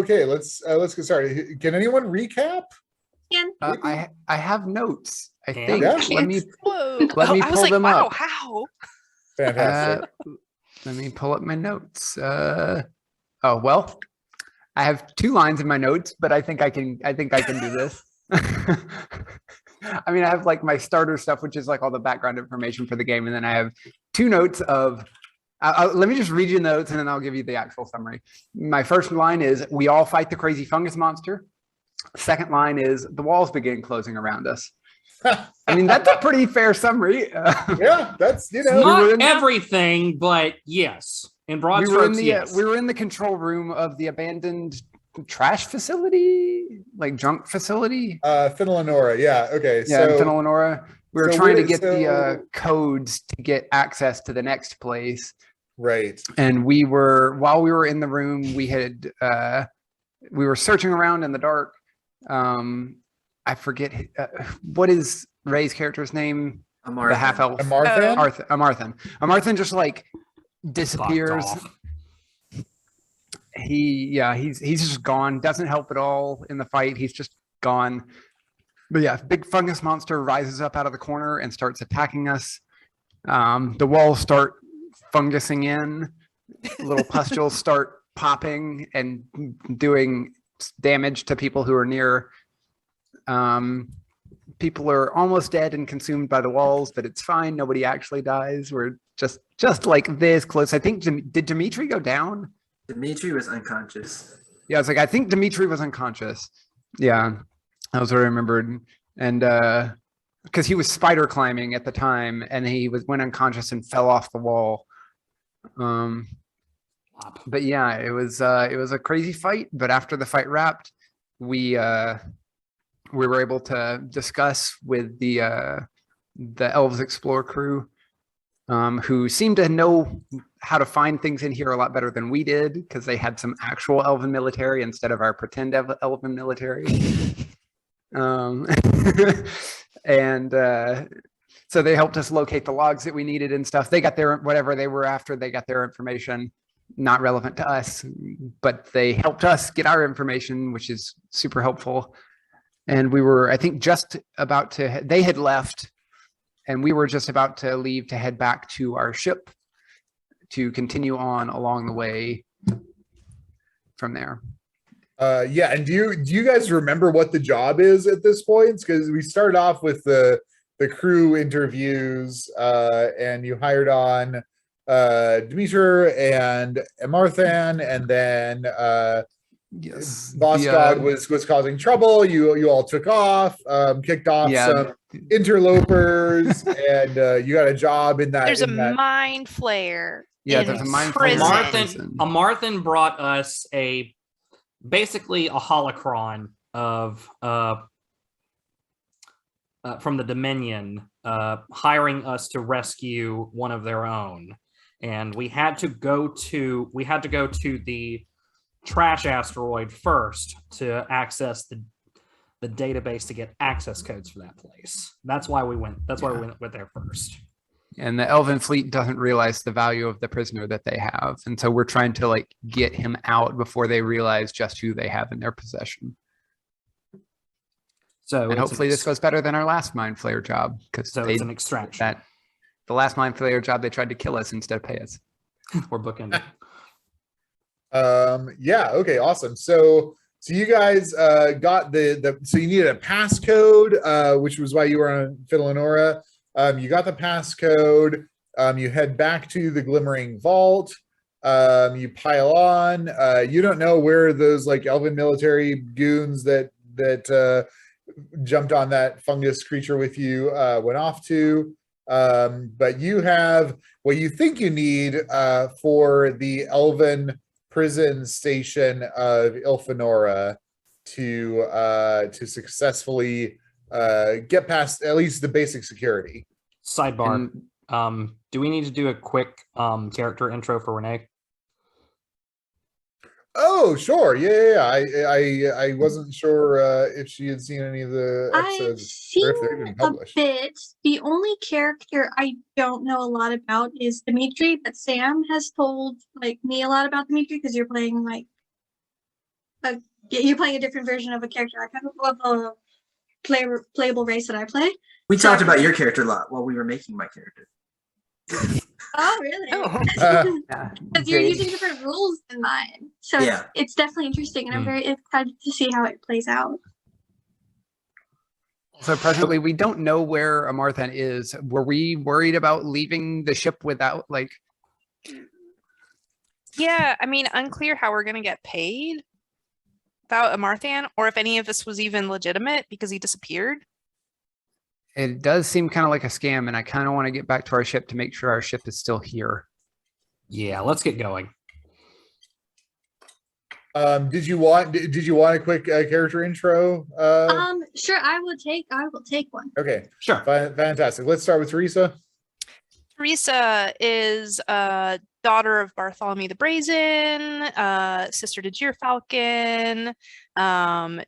Okay, let's get started. Can anyone recap? I have notes. I Yeah. think. Yeah. Let me I was pull like, them wow, up. how? Fantastic. Let me pull up my notes. Oh well, I have 2 lines in my notes, but I think I can do this. I mean, I have like my starter stuff, which is like all the background information for the game, and then I have 2 notes of. Let me just read you the notes, and then I'll give you the actual summary. My first line is, "We all fight the crazy fungus monster." Second line is, "The walls begin closing around us." I mean, that's a pretty fair summary. Yeah, that's Not everything, but yes. In broad strokes, yes. We were in the control room of the abandoned trash facility, like junk facility. Phenylonora, yeah. Okay. Yeah, in Phenylonora. We were trying to get the codes to get access to the next place. Right. And while we were in the room, we were searching around in the dark. I forget what is Ray's character's name. Amarthan. The half elf. Amarthan. Amarthan just like disappears. He's just gone. Doesn't help at all in the fight. He's just gone. But yeah, big fungus monster rises up out of the corner and starts attacking us. The walls start fungusing in. Little pustules start popping and doing damage to people who are near. People are almost dead and consumed by the walls, but it's fine. Nobody actually dies. We're just like this close. I think, did Dimitri go down? Dimitri was unconscious. Yeah, I think Dimitri was unconscious. Yeah, that was what I remembered. And because he was spider climbing at the time, and he went unconscious and fell off the wall. But yeah, it was a crazy fight. But after the fight wrapped, we were able to discuss with the Elves Explore crew, who seemed to know how to find things in here a lot better than we did, because they had some actual elven military instead of our pretend elven military. And so they helped us locate the logs that we needed and stuff. They got their, whatever they were after, they got their information, not relevant to us, but they helped us get our information, which is super helpful. And we were, I think, just about to, they had left, and we were just about to leave to head back to our ship to continue on along the way from there. Yeah, and do you guys remember what the job is at this point? Because we started off with the crew interviews, and you hired on Dimitri and Amarthan, and then Yes, Boss Dog was causing trouble. You all took off, kicked off some interlopers, and you got a job in that. There's a mind flayer. Yeah, there's a mind flayer. Amarthan brought us basically a holocron of from the Dominion, hiring us to rescue one of their own, and we had to go to the trash asteroid first to access the database to get access codes for that place. That's why we went. That's why we went there first. And the Elven fleet doesn't realize the value of the prisoner that they have, and so we're trying to like get him out before they realize just who they have in their possession. So, and hopefully this goes better than our last mind flayer job, because it's an extraction. The last mind flayer job, they tried to kill us instead of pay us. We're bookending. Yeah. Okay. Awesome. So you guys got so you needed a passcode, which was why you were on Phenylonora. You got the passcode. You head back to the Glimmering Vault. You pile on. You don't know where those like elven military goons that jumped on that fungus creature with you went off to. But you have what you think you need for the elven prison station of Ilfenora to successfully get past at least the basic security. Sidebar. Do we need to do a quick character intro for Renee? Oh, sure. Yeah. I wasn't sure if she had seen any of the episodes. I've seen a bit. The only character I don't know a lot about is Dimitri, but Sam has told like me a lot about Dimitri because you're playing like you're playing a different version of a character I kind of a playable race that I play. We So talked I about can- your character a lot while we were making my character. Oh, really? Oh. Yeah. Because you're Jade. using different rules than mine, so Yeah. it's definitely interesting, and I'm Hmm. very excited to see how it plays out. So presently, we don't know where Amarthan is. Were we worried about leaving the ship without, like, Yeah, I mean, unclear how we're gonna get paid without Amarthan, or if any of this was even legitimate because he disappeared. it does seem kind of like a scam, and I kind of want to get back to our ship to make sure our ship is still here. Yeah, let's get going. Did you want a quick character intro? Sure, I will take one. Okay, Sure. fantastic. Let's start with Teresa. Teresa is daughter of Bartholomew the Brazen, sister to Falcon.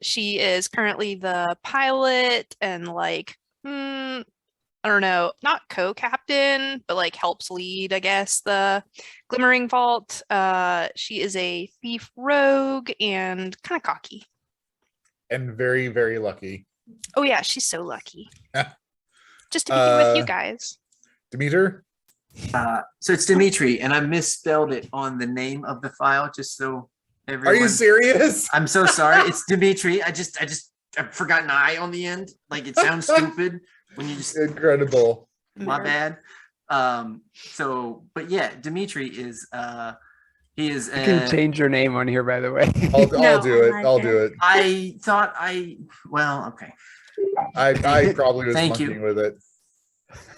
She is currently the pilot and like, I don't know, not co-captain, but like helps lead, I guess, the Glimmering Vault. She is a thief rogue and kind of cocky. And very, very lucky. Oh yeah, she's so lucky. Just to be here with you guys. Demeter? So it's Dimitri, and I misspelled it on the name of the file, just so everyone. Are you serious? I'm so sorry. It's Dimitri. I forgot an I on the end. Like it sounds stupid when you just. Incredible. My bad. But yeah, Dimitri is he is. You can change your name on here, by the way. I'll No, do it. I like I'll it. do it. I thought okay. I probably was Thank you. monkeying with it.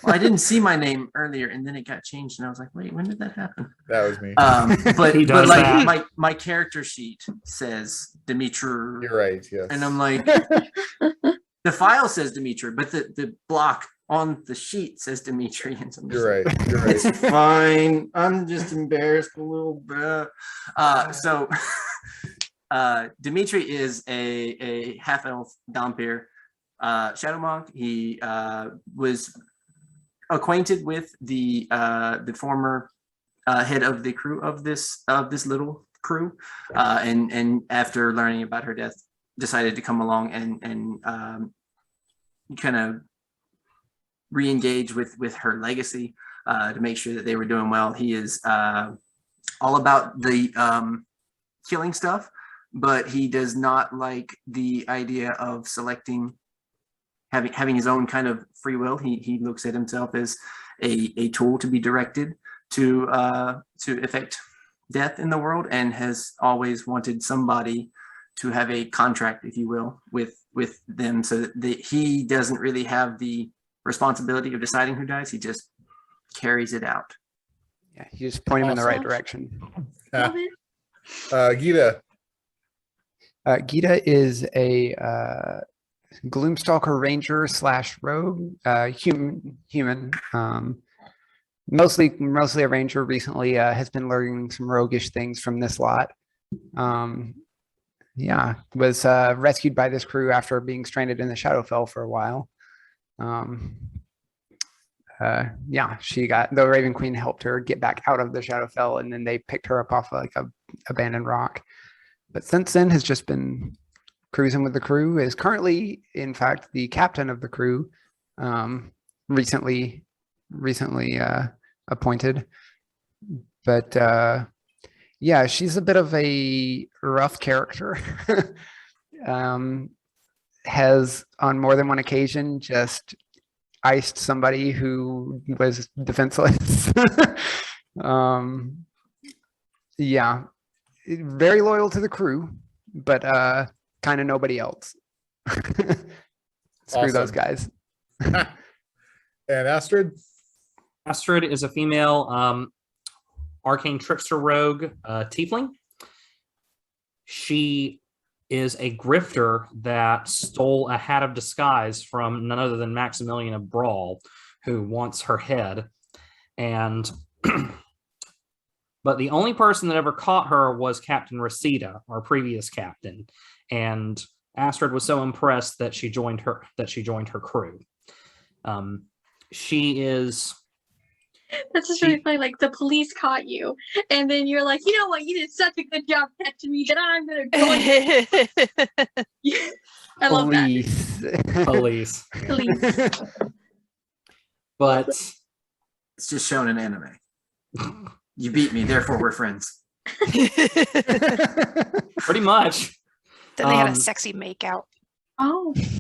Well, I didn't see my name earlier, and then it got changed, and I was like, "Wait, when did that happen?" That was me. But He does like that. my character sheet says Dimitri, You're right. Yes. and I'm like, the file says Dimitri, but the block on the sheet says Dimitri, and so I'm just You're like, right. You're It's right. fine. I'm just embarrassed a little bit. So Dimitri is a half elf Dhampir shadow monk. He was acquainted with the former head of the crew of this little crew, and after learning about her death, decided to come along and kind of re-engage with her legacy to make sure that they were doing well. He is all about the killing stuff, but he does not like the idea of selecting, having his own kind of free will. He looks at himself as a tool to be directed to effect death in the world, and has always wanted somebody to have a contract, if you will, with them, so that he doesn't really have the responsibility of deciding who dies. He just carries it out. Yeah, you just point him in the right Awesome. direction. Love it. Gita. Gita is a Gloomstalker Ranger / rogue, human. Mostly a ranger. Recently, has been learning some roguish things from this lot. Yeah, was rescued by this crew after being stranded in the Shadowfell for a while. Yeah, the Raven Queen helped her get back out of the Shadowfell, and then they picked her up off like a abandoned rock. But since then has just been cruising with the crew. Is currently, in fact, the captain of the crew. Recently appointed, but yeah, she's a bit of a rough character. Has on more than one occasion just iced somebody who was defenseless. Yeah, very loyal to the crew, but kind of nobody else. Screw those Awesome. guys. And Astrid? Astrid is a female arcane trickster rogue tiefling. She is a grifter that stole a hat of disguise from none other than Maximilian of Brawl, who wants her head. And but the only person that ever caught her was Captain Reseda, our previous captain. And Astrid was so impressed that she joined her crew. She is That's just really funny. Like the police caught you, and then you're like, you know what? You did such a good job catching me that I'm gonna go. I love that. Police. Police. But It's just shown in anime. You beat me, therefore we're friends. pretty much. Then they had a Um, sexy makeout. Oh, is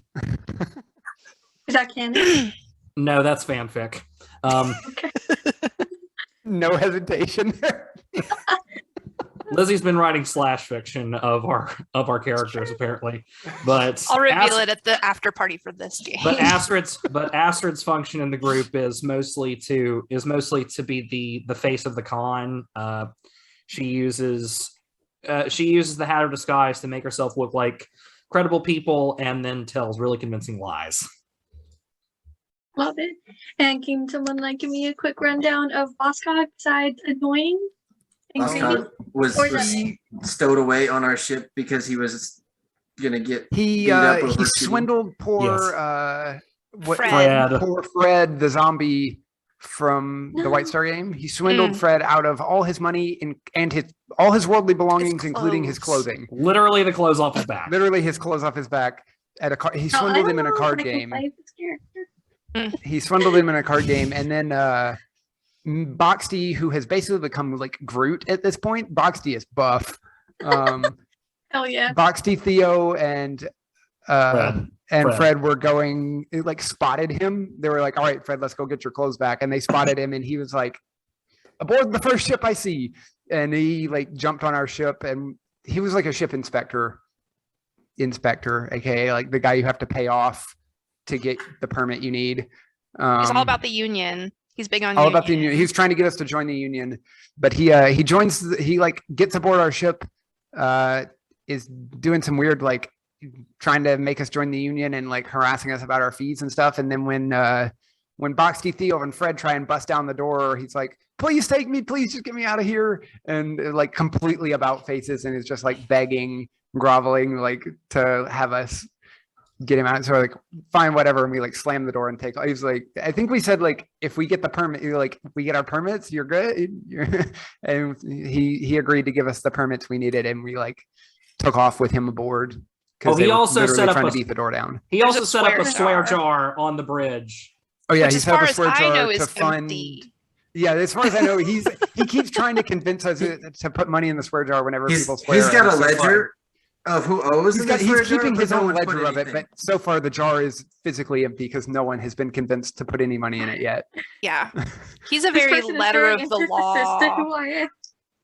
that canon? No, that's fanfic. Okay. No hesitation there. Lizzie's been writing slash fiction of our characters apparently, but I'll reveal it at the after party for this game. But Astrid's function in the group is mostly to be the face of the con. She uses the hat of disguise to make herself look like credible people, and then tells really convincing lies. Love it. And can someone give me a quick rundown of Boscog besides annoying and greedy? Oscar was Or is stowed away on our ship because he was gonna get He beat up over he cheating. swindled poor Fred. poor Fred the zombie from the White Star game. He swindled Fred out of all his money and all his worldly belongings, including his clothes. clothing. Literally the clothes off his back. Literally his clothes off his back at a he Oh, I swindled don't him in a know if card I can game. play this character. He swindled him in a card game, and then Boxty, who has basically become like Groot at this point. Boxty is buff. Hell yeah. Boxty, Theo, and Fred. Fred were going, like, spotted him. They were like, all right, Fred, let's go get your clothes back. And they spotted him, and he was like, aboard the first ship I see. And he like jumped on our ship, and he was like a ship inspector, aka like the guy you have to pay off to get the permit you need. He's all about the union. He's big on all union. about the union. He's trying to get us to join the union, but he like gets aboard our ship, is doing some weird like trying to make us join the union and like harassing us about our fees and stuff. And then when Boxty, Theo, and Fred try and bust down the door, he's like, please take me, please just get me out of here. And like completely about faces and is just like begging, groveling, like to have us get him out. So we're like, fine, whatever. And we like slam the door and take, he's like, I think we said like, if we get the permit, like if we get our permits, you're good. And he agreed to give us the permits we needed. And we like took off with him aboard. Oh, he also set up trying a- to beat the door down. He also There's a set up a swear swear jar. jar on the bridge. Oh yeah, Which, he as set up far a as swear I jar know, to is fund. empty. Yeah, as far as I know, he keeps trying to convince us to put money in the swear jar whenever people swear. He's got and a so far- ledger of who owes. He's in the he's swear jar, keeping but his no own one's put ledger of it, anything. but so far the jar is physically empty because no one has been convinced to put any money in it yet. Yeah. He's a This very person is letter very of the antithesis to who law. I am.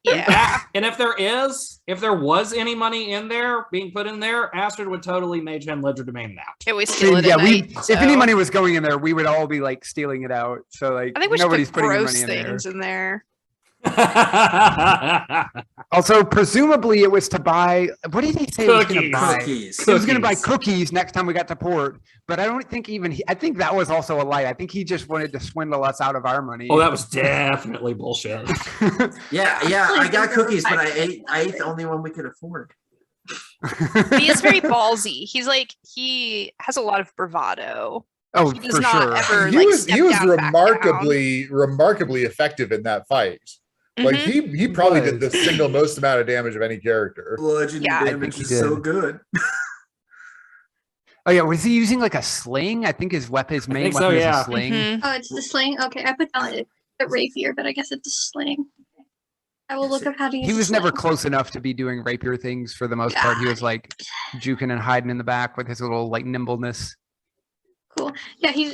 Yeah. And if there was any money in there being put in there, Astrid would totally mage hand ledger domain that. Can we steal it Yeah, at night? if any so- money was going in there, we would all be like stealing it out. So like I think we should nobody's put putting any gross money in there. things in there. Also, presumably it was to buy. What did he say? He was going to Cookies. buy? Cookies. He was going to buy Cookies. cookies next time we got to port, but I don't think I think that was also a lie. I think he just wanted to swindle us out of our money. Oh, that was definitely bullshit. Yeah, I got cookies, but I ate the only one we could afford. He is very ballsy. He has a lot of bravado. Oh, He does for not sure. ever He like was step he was down, back down. remarkably effective in that fight. Like Mhm. he probably did was. the single most amount of damage of any character. Bludgeoning Yeah. I think damage he is so did. good. Oh yeah, was he using like a sling? I think his main think so, weapon is yeah. a sling. Mhm. Oh, it's the sling. Okay, I put down a rapier, but I guess it's a sling. I will look up how to use. He a was never sling. close enough to be doing rapier things for the most part. He was like juking and hiding in the back with his little like nimbleness. Cool. Yeah, yeah.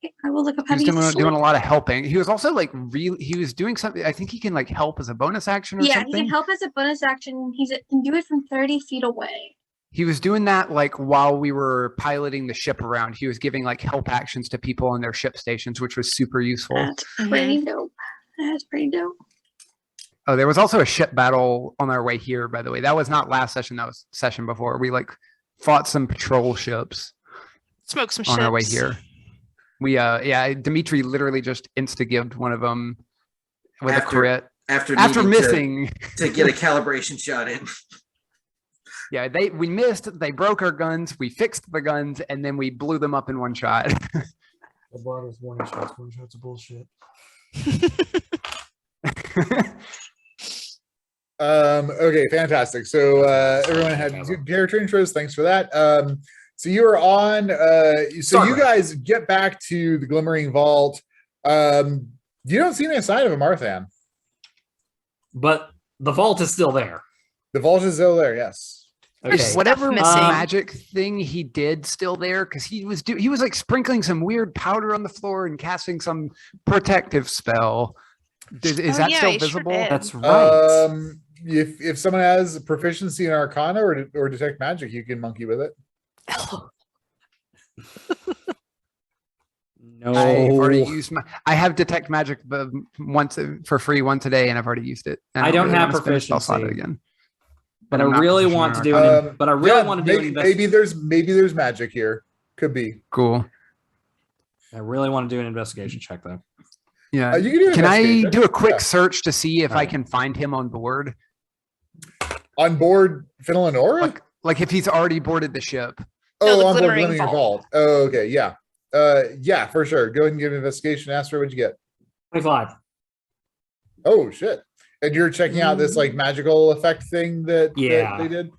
Okay, I will look up He how was to use. doing a a lot of helping. He was also like he was doing something. I think he can like help as a bonus action or Yeah, something. he can help as a bonus action. He can do it from 30 feet away. He was doing that like while we were piloting the ship around. He was giving like help actions to people on their ship stations, which was super useful. That's pretty dope. That's pretty dope. Oh, there was also a ship battle on our way here, by the way. That was not last session. That was session before. We like fought some patrol ships Smoke some on our way ships. here. We Dimitri literally just insta-gived one of them with a After- crit After after needing missing. to get a calibration shot in. Yeah, we missed. They broke our guns. We fixed the guns, and then we blew them up in one shot. One shot's bullshit. Okay, fantastic. So everyone had good character intros. Thanks for that. So you are on. So you guys get back to the Glimmering Vault. You don't see any sign of a Marthan. But the vault is still there. The vault is still there. Yes. Okay. Stuff Whatever missing. magic thing he did still there, because he was like sprinkling some weird powder on the floor and casting some protective spell. Is that yeah, still he sure visible? did. That's right. If someone has proficiency in Arcana or detect magic, you can monkey with it. No. I've already used I have detect magic once for free once a day, and I've already used it. I don't really have wanna spend a spell slot proficiency. again. But I I'm not really proficient want in to do Arcana. an. But I really want to do an maybe there's magic here. Could be. Cool. I really want to do an investigation check though. Yeah. You can do Can I investigation. do a quick Yeah. search to see if I Alright. can find him on board? On board Fennel and Aura? Like if he's already boarded the ship. No, the on board Glimmering Glimmering Vault. Vault. Oh, okay, yeah. Yeah, for sure. Go ahead and give an investigation. Astro, what'd you get? 25. Oh shit. And you're checking out this like magical effect thing that Yeah. they did.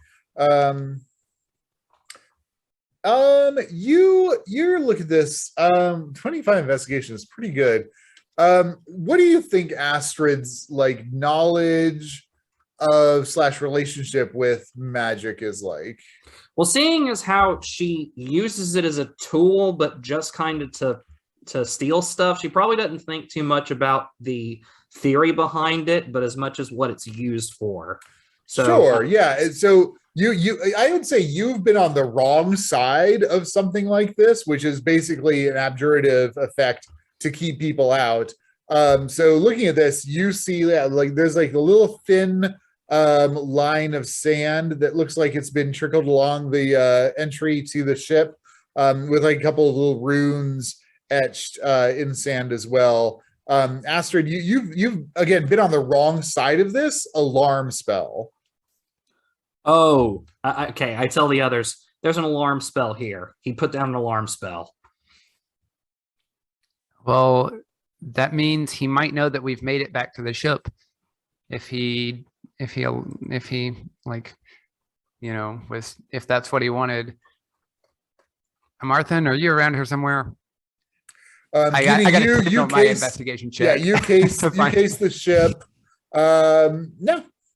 You look at this. 25 investigation is pretty good. What do you think Astrid's like knowledge of / relationship with magic is like? Well, seeing as how she uses it as a tool, but just kind of to steal stuff, she probably doesn't think too much about the theory behind it, but as much as what it's used for. So, sure, yeah. And so I would say you've been on the wrong side of something like this, which is basically an abjurative effect to keep people out. So looking at this, you see that like there's like a little thin line of sand that looks like it's been trickled along the entry to the ship, with like a couple of little runes etched in sand as well. Astrid, you've again been on the wrong side of this alarm spell. Oh, okay. I tell the others, there's an alarm spell here. He put down an alarm spell. Well, that means he might know that we've made it back to the ship. If he like, you know, if that's what he wanted. Marthan, are you around here somewhere? I gotta do my investigation check. Yeah, you case the ship.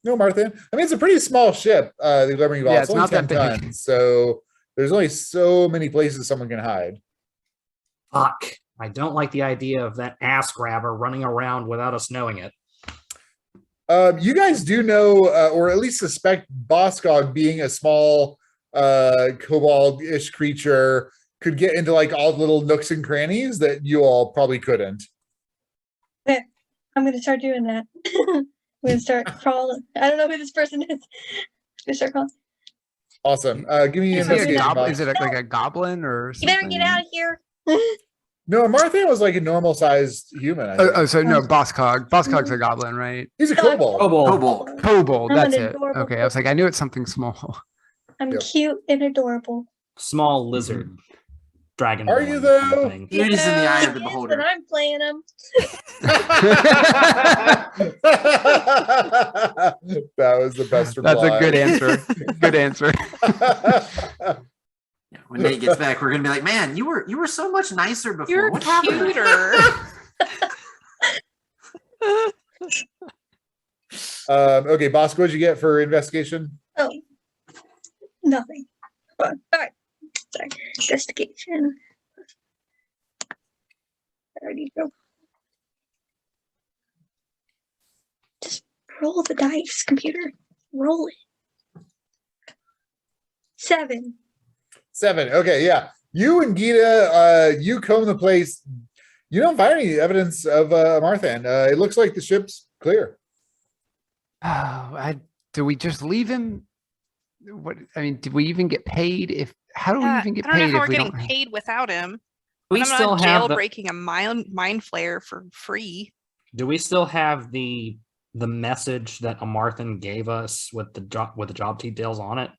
No, Marthan. I mean, it's a pretty small ship. The Glimmering Vault. Yeah, it's it's only not 10 that big. tons, so there's only so many places someone can hide. Fuck. I don't like the idea of that ass grabber running around without us knowing it. You guys do know, or at least suspect, Boskog being a small kobold-ish creature could get into like all the little nooks and crannies that you all probably couldn't. I'm gonna start doing that. I'm gonna start crawling. I don't know who this person is. I'm gonna start crawling. Awesome. Give me an Is he a investigation. goblin? Bob. Is it like a goblin or You something? better get out of here. No, Marthan was like a normal-sized human. I think. So no, Boskog. Boskog's a goblin, right? He's a kobold. Kobold. Kobold, I'm that's an it. adorable Okay, I was like, I knew it's something small. I'm Yep. cute and adorable. Small lizard. Dragon. Are you though? Beauty's in the eye of the Yes, beholder. and I'm playing them. That was the best reply. That's a good answer. Good answer. Yeah, when Nate gets back, we're gonna be like, "Man, you were so much nicer before. You're What happened?" cuter. Okay, boss, what'd you get for investigation? Oh, nothing. All right. Sorry. Investigation. I already go. Just roll the dice, computer. Roll it. 7. 7. Okay, yeah. You and Gita, you comb the place. You don't find any evidence of Marthan. It looks like the ship's clear. Do we just leave him? What I mean, did we even get paid? How do we even get I don't know paid how if we're we getting don't? paid without him. We I'm still not have the, jailbreaking a mind flare for free. do we still have the message that Amarthan gave us with the job details on it?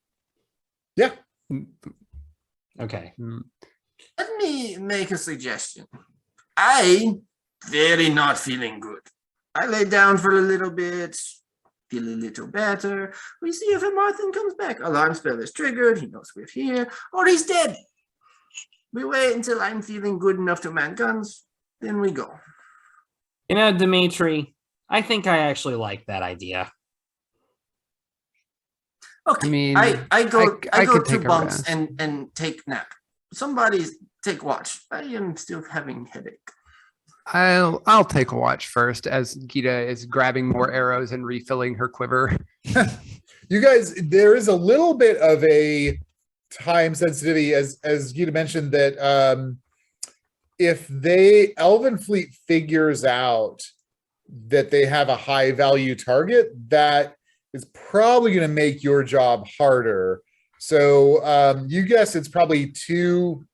Yeah. Okay. Let me make a suggestion. I very not feeling good. I lay down for a little bit, feel a little better. We see if a Marthin comes back. Alarm spell is triggered. He knows we're here, or he's dead. We wait until I'm feeling good enough to man guns, then we go. You know, Dimitri, I think I actually like that idea. Okay, I mean, I go I go could to take a bunks rest. and take nap. Somebody take watch. I am still having headache. I'll take a watch first as Gita is grabbing more arrows and refilling her quiver. You guys, there is a little bit of a time sensitivity, as Gita mentioned, that if Elven Fleet figures out that they have a high value target, that is probably going to make your job harder. So you guess it's probably 2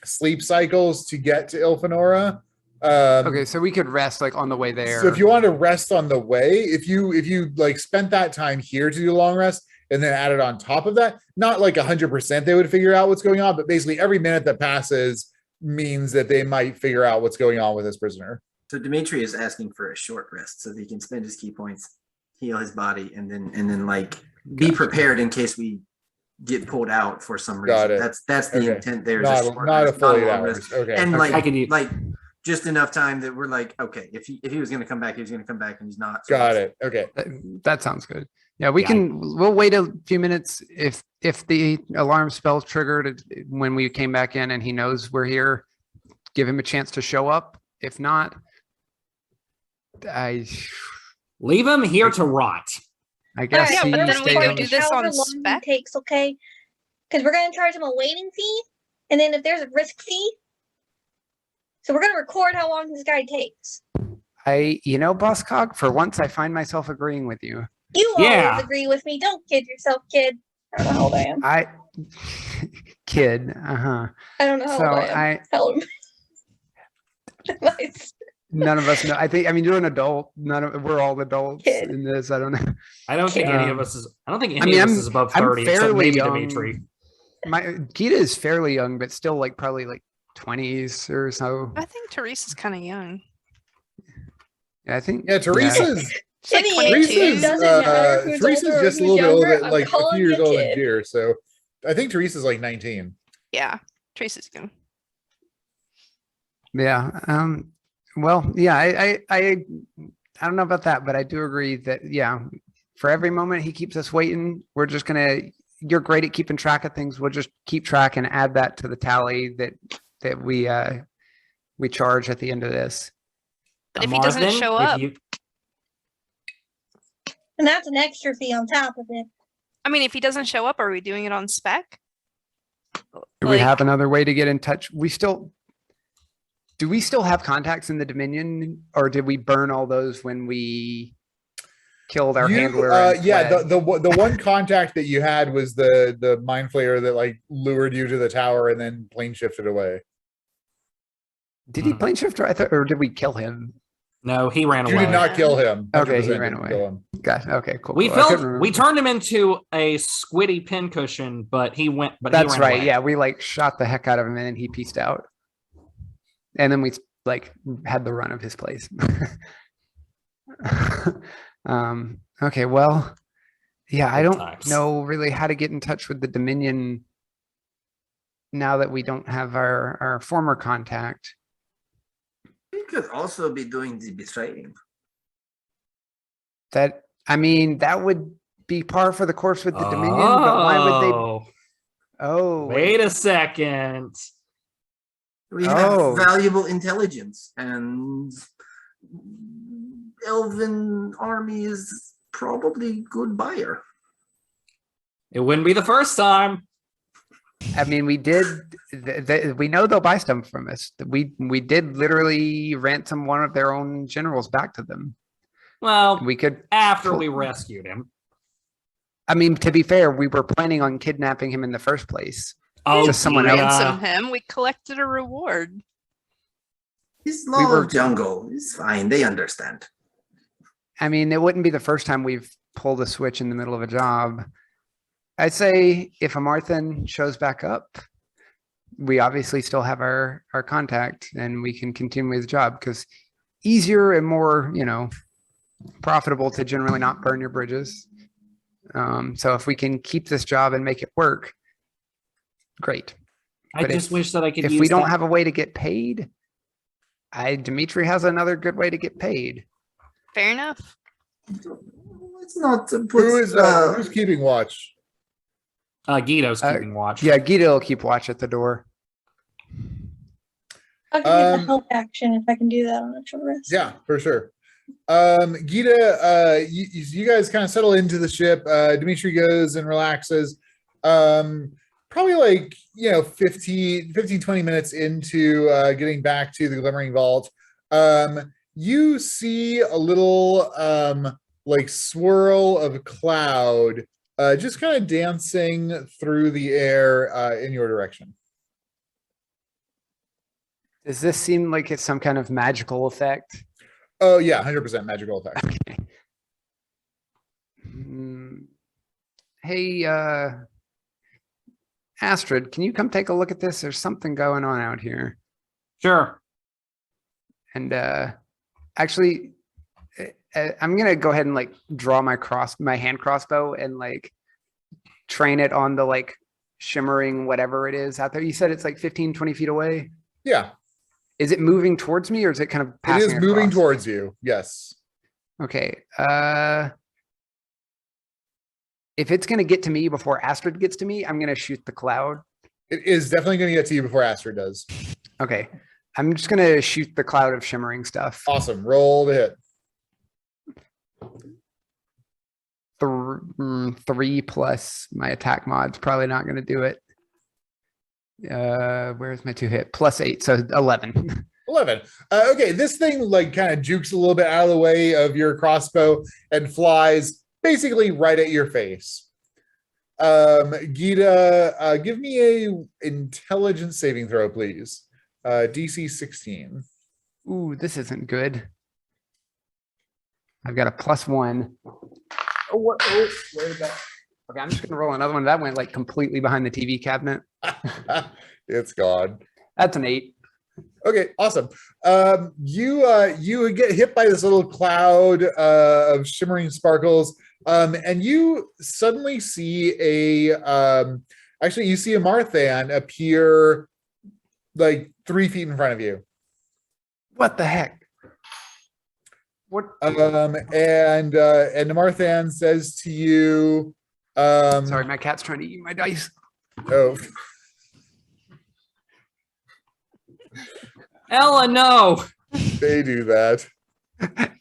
sleep cycles to get to Ilfanora. Okay, so we could rest like on the way there. So if you want to rest on the way, if you like spent that time here to do a long rest and then added on top of that, not like 100% they would figure out what's going on, but basically every minute that passes means that they might figure out what's going on with this prisoner. So Dimitri is asking for a short rest so that he can spend his key points, heal his body, and then like be prepared in case we get pulled out for some reason. Got it. That's the Okay. intent there. Not a full 8 long hours. rest. Okay. And I can use- like just enough time that we're like, okay, if he was going to come back, he was going to come back, and he's not. So Got it. Okay. That sounds good. Yeah, we Yeah. we'll wait a few minutes if the alarm spell's triggered when we came back in and he knows we're here, give him a chance to show up. If not, Leave him here to rot. I guess yeah, he but then we stays could on do the this However on long spec? it takes, okay? Because we're gonna charge him a waiting fee, and then if there's a risk fee, so we're gonna record how long this guy takes. Boss Cog, for once I find myself agreeing with you. You Yeah. always agree with me. Don't kid yourself, kid. I don't know how old I am. Kid, uh-huh. I don't know how So old I am. Tell him. Nice. None of us know. You're an adult. We're all adults Kid. in this. I don't know. I don't think any of us is. I don't think any mean, of us I'm- is above I'm 30, except fairly maybe young. Dimitri. Gita is fairly young, but still like probably like 20s or so. I think Teresa's kind of young. I think. Yeah, Teresa's She's like Any age, 22. it doesn't matter who's Teresa's older or just a who's little bit older, younger, I'm like a calling few years you older than kid. Deer. So I think Teresa's like 19. Yeah, Teresa's young. Yeah. Well, yeah. I don't know about that, but I do agree that for every moment he keeps us waiting, we're just gonna. You're great at keeping track of things. We'll just keep track and add that to the tally that we charge at the end of this. But if he doesn't Marvin, show if up, you- And that's an extra fee on top of it. I mean, if he doesn't show up, are we doing it on spec? Do we Like- have another way to get in touch? Do we still have contacts in the Dominion, or did we burn all those when we killed our handler? and Yeah, fled? the one contact that you had was the mind flayer that like lured you to the tower and then plane shifted away. Did he plane shift? Or did we kill him? No, he ran You away. did not kill him. Okay, he 100% ran didn't away. kill him. Gosh, okay, cool. We cool. I couldn't we remember. turned him into a squiddy pincushion, but he went. But That's he ran right. away. Yeah, we like shot the heck out of him and then he pieced out. And then we like had the run of his place. Okay, well, yeah, I Good don't times. know really how to get in touch with the Dominion now that we don't have our former contact. He could also be doing the betraying. That would be par for the course with the Dominion, but why would they? Oh, Wait a second. We have Oh. valuable intelligence, and Elven army is probably good buyer. It wouldn't be the first time. I mean, we did. We know they'll buy stuff from us. We did literally ransom one of their own generals back to them. Well, We could. after we rescued him. I mean, to be fair, we were planning on kidnapping him in the first place. Oh, Just someone else. Ransom him. We collected a reward. It's We law were- of jungle. It's fine. They understand. I mean, it wouldn't be the first time we've pulled a switch in the middle of a job. I'd say if a Marthin shows back up, we obviously still have our contact and we can continue with the job because easier and more, profitable to generally not burn your bridges. So if we can keep this job and make it work, great. I But just wish that I could If use we don't that- have a way to get paid, Dimitri has another good way to get paid. Fair enough. It's not. Who's keeping watch? Guido's keeping watch. Yeah, Guido will keep watch at the door. I'll give you the help action if I can do that on a short rest. Yeah, for sure. Gita, you guys kind of settle into the ship. Dimitri goes and relaxes. Probably like 15 20 minutes into getting back to the Glimmering Vault, you see a little like swirl of cloud just kind of dancing through the air in your direction. Does this seem like it's some kind of magical effect? Oh yeah, 100% magical effect. Okay. Hey, Astrid, can you come take a look at this? There's something going on out here. Sure. And actually, I'm gonna go ahead and like draw my hand crossbow and like train it on the like shimmering whatever it is out there. You said it's like 15, 20 feet away. Yeah, Is it moving towards me or is it kind of passing it is moving across? towards you. Yes. Okay. If it's gonna get to me before Astrid gets to me, I'm gonna shoot the cloud. It is definitely going to get to you before Astrid does. Okay. I'm just gonna shoot the cloud of shimmering stuff. Awesome. Roll to hit. 3 plus my attack mod's probably not gonna do it. Where's my 2 hit? +8, so 11. 11. Okay, this thing like kind of jukes a little bit out of the way of your crossbow and flies basically right at your face. Gita, give me a intelligence saving throw, please. DC 16. Ooh, this isn't good. I've got a +1. Oh, what? Oh, where did that? Okay, I'm just gonna roll another one. That went like completely behind the TV cabinet. It's gone. That's an 8. Okay, awesome. You get hit by this little cloud of shimmering sparkles, and you suddenly see you see a Marthan appear like 3 feet in front of you. What the heck? What? And the Marthan says to you, Sorry, my cat's trying to eat my dice. Oh, Ella, no. they do that.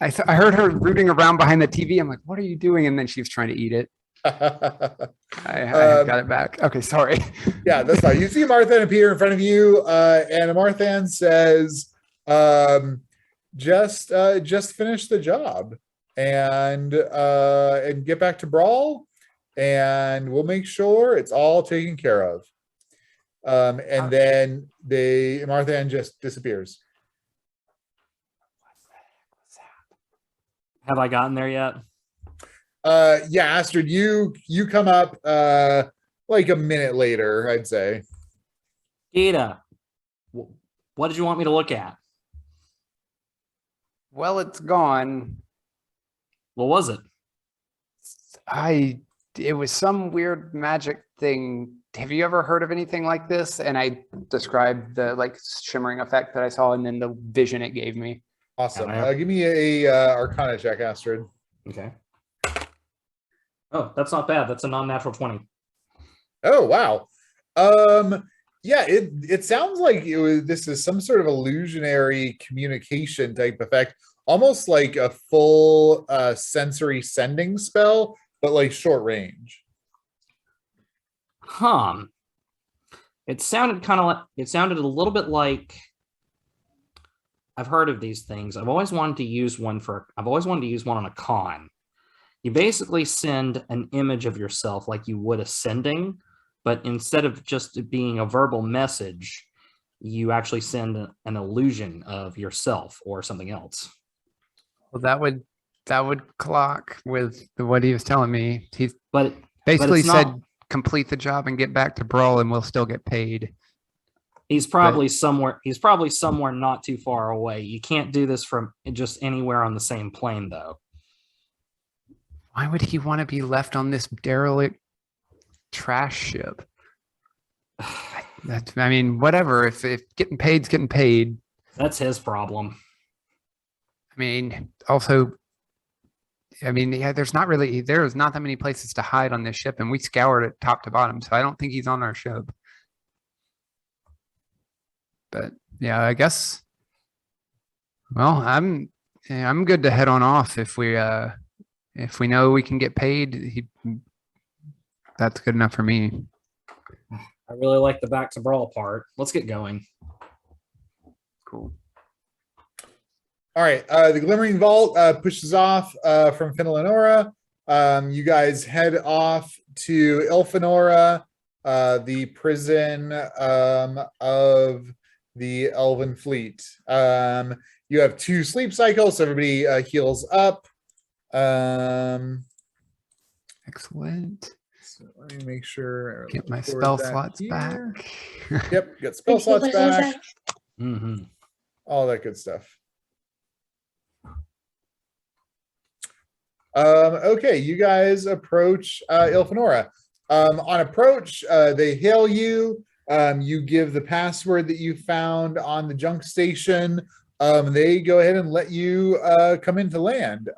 I heard her rooting around behind the TV. I'm like, what are you doing? And then she was trying to eat it. I got it back. Okay, sorry. Yeah, that's fine. You see Marthan appear in front of you, and Marthan says, just finish the job and get back to Brawl, and we'll make sure it's all taken care of. And then Marthan just disappears. Have I gotten there yet? Yeah, Astrid, you come up like a minute later, I'd say. Gita, what did you want me to look at? Well, it's gone. What was it? It was some weird magic thing. Have you ever heard of anything like this? And I described the like shimmering effect that I saw and then the vision it gave me. Awesome. Yeah. Give me a Arcana check, Astrid. Okay. Oh, that's not bad. That's a non-natural 20. Oh wow. Yeah, it sounds like this is some sort of illusionary communication type effect, almost like a full sensory sending spell, but like short range. It sounded kind of like, it sounded a little bit like, I've heard of these things. I've always wanted to use one on a con. You basically send an image of yourself like you would a sending, but instead of just being a verbal message, you actually send an illusion of yourself or something else. Well, that would clock with what he was telling me. He But basically it's said, not- complete the job and get back to Brawl and we'll still get paid. He's probably somewhere. He's probably somewhere not too far away. You can't do this from just anywhere on the same plane, though. Why would he want to be left on this derelict trash ship? I mean, whatever. If getting paid's getting paid. That's his problem. I mean, also, I mean, yeah, there's not that many places to hide on this ship, and we scoured it top to bottom, so I don't think he's on our ship. But yeah, I guess. Well, I'm good to head on off if we know we can get paid. That's good enough for me. I really like the back to brawl part. Let's get going. Cool. All right, the Glimmering Vault pushes off from Finlanora. You guys head off to Ilfanora, the prison of the Elven Fleet. You have 2 sleep cycles, so everybody heals up. Excellent. So let me make sure. Get my record spell that slots here. back. Yep, got spell slots back. Mm-hmm. All that good stuff. Okay, you guys approach Ilfanora. On approach, they hail you. You give the password that you found on the junk station. They go ahead and let you come into land.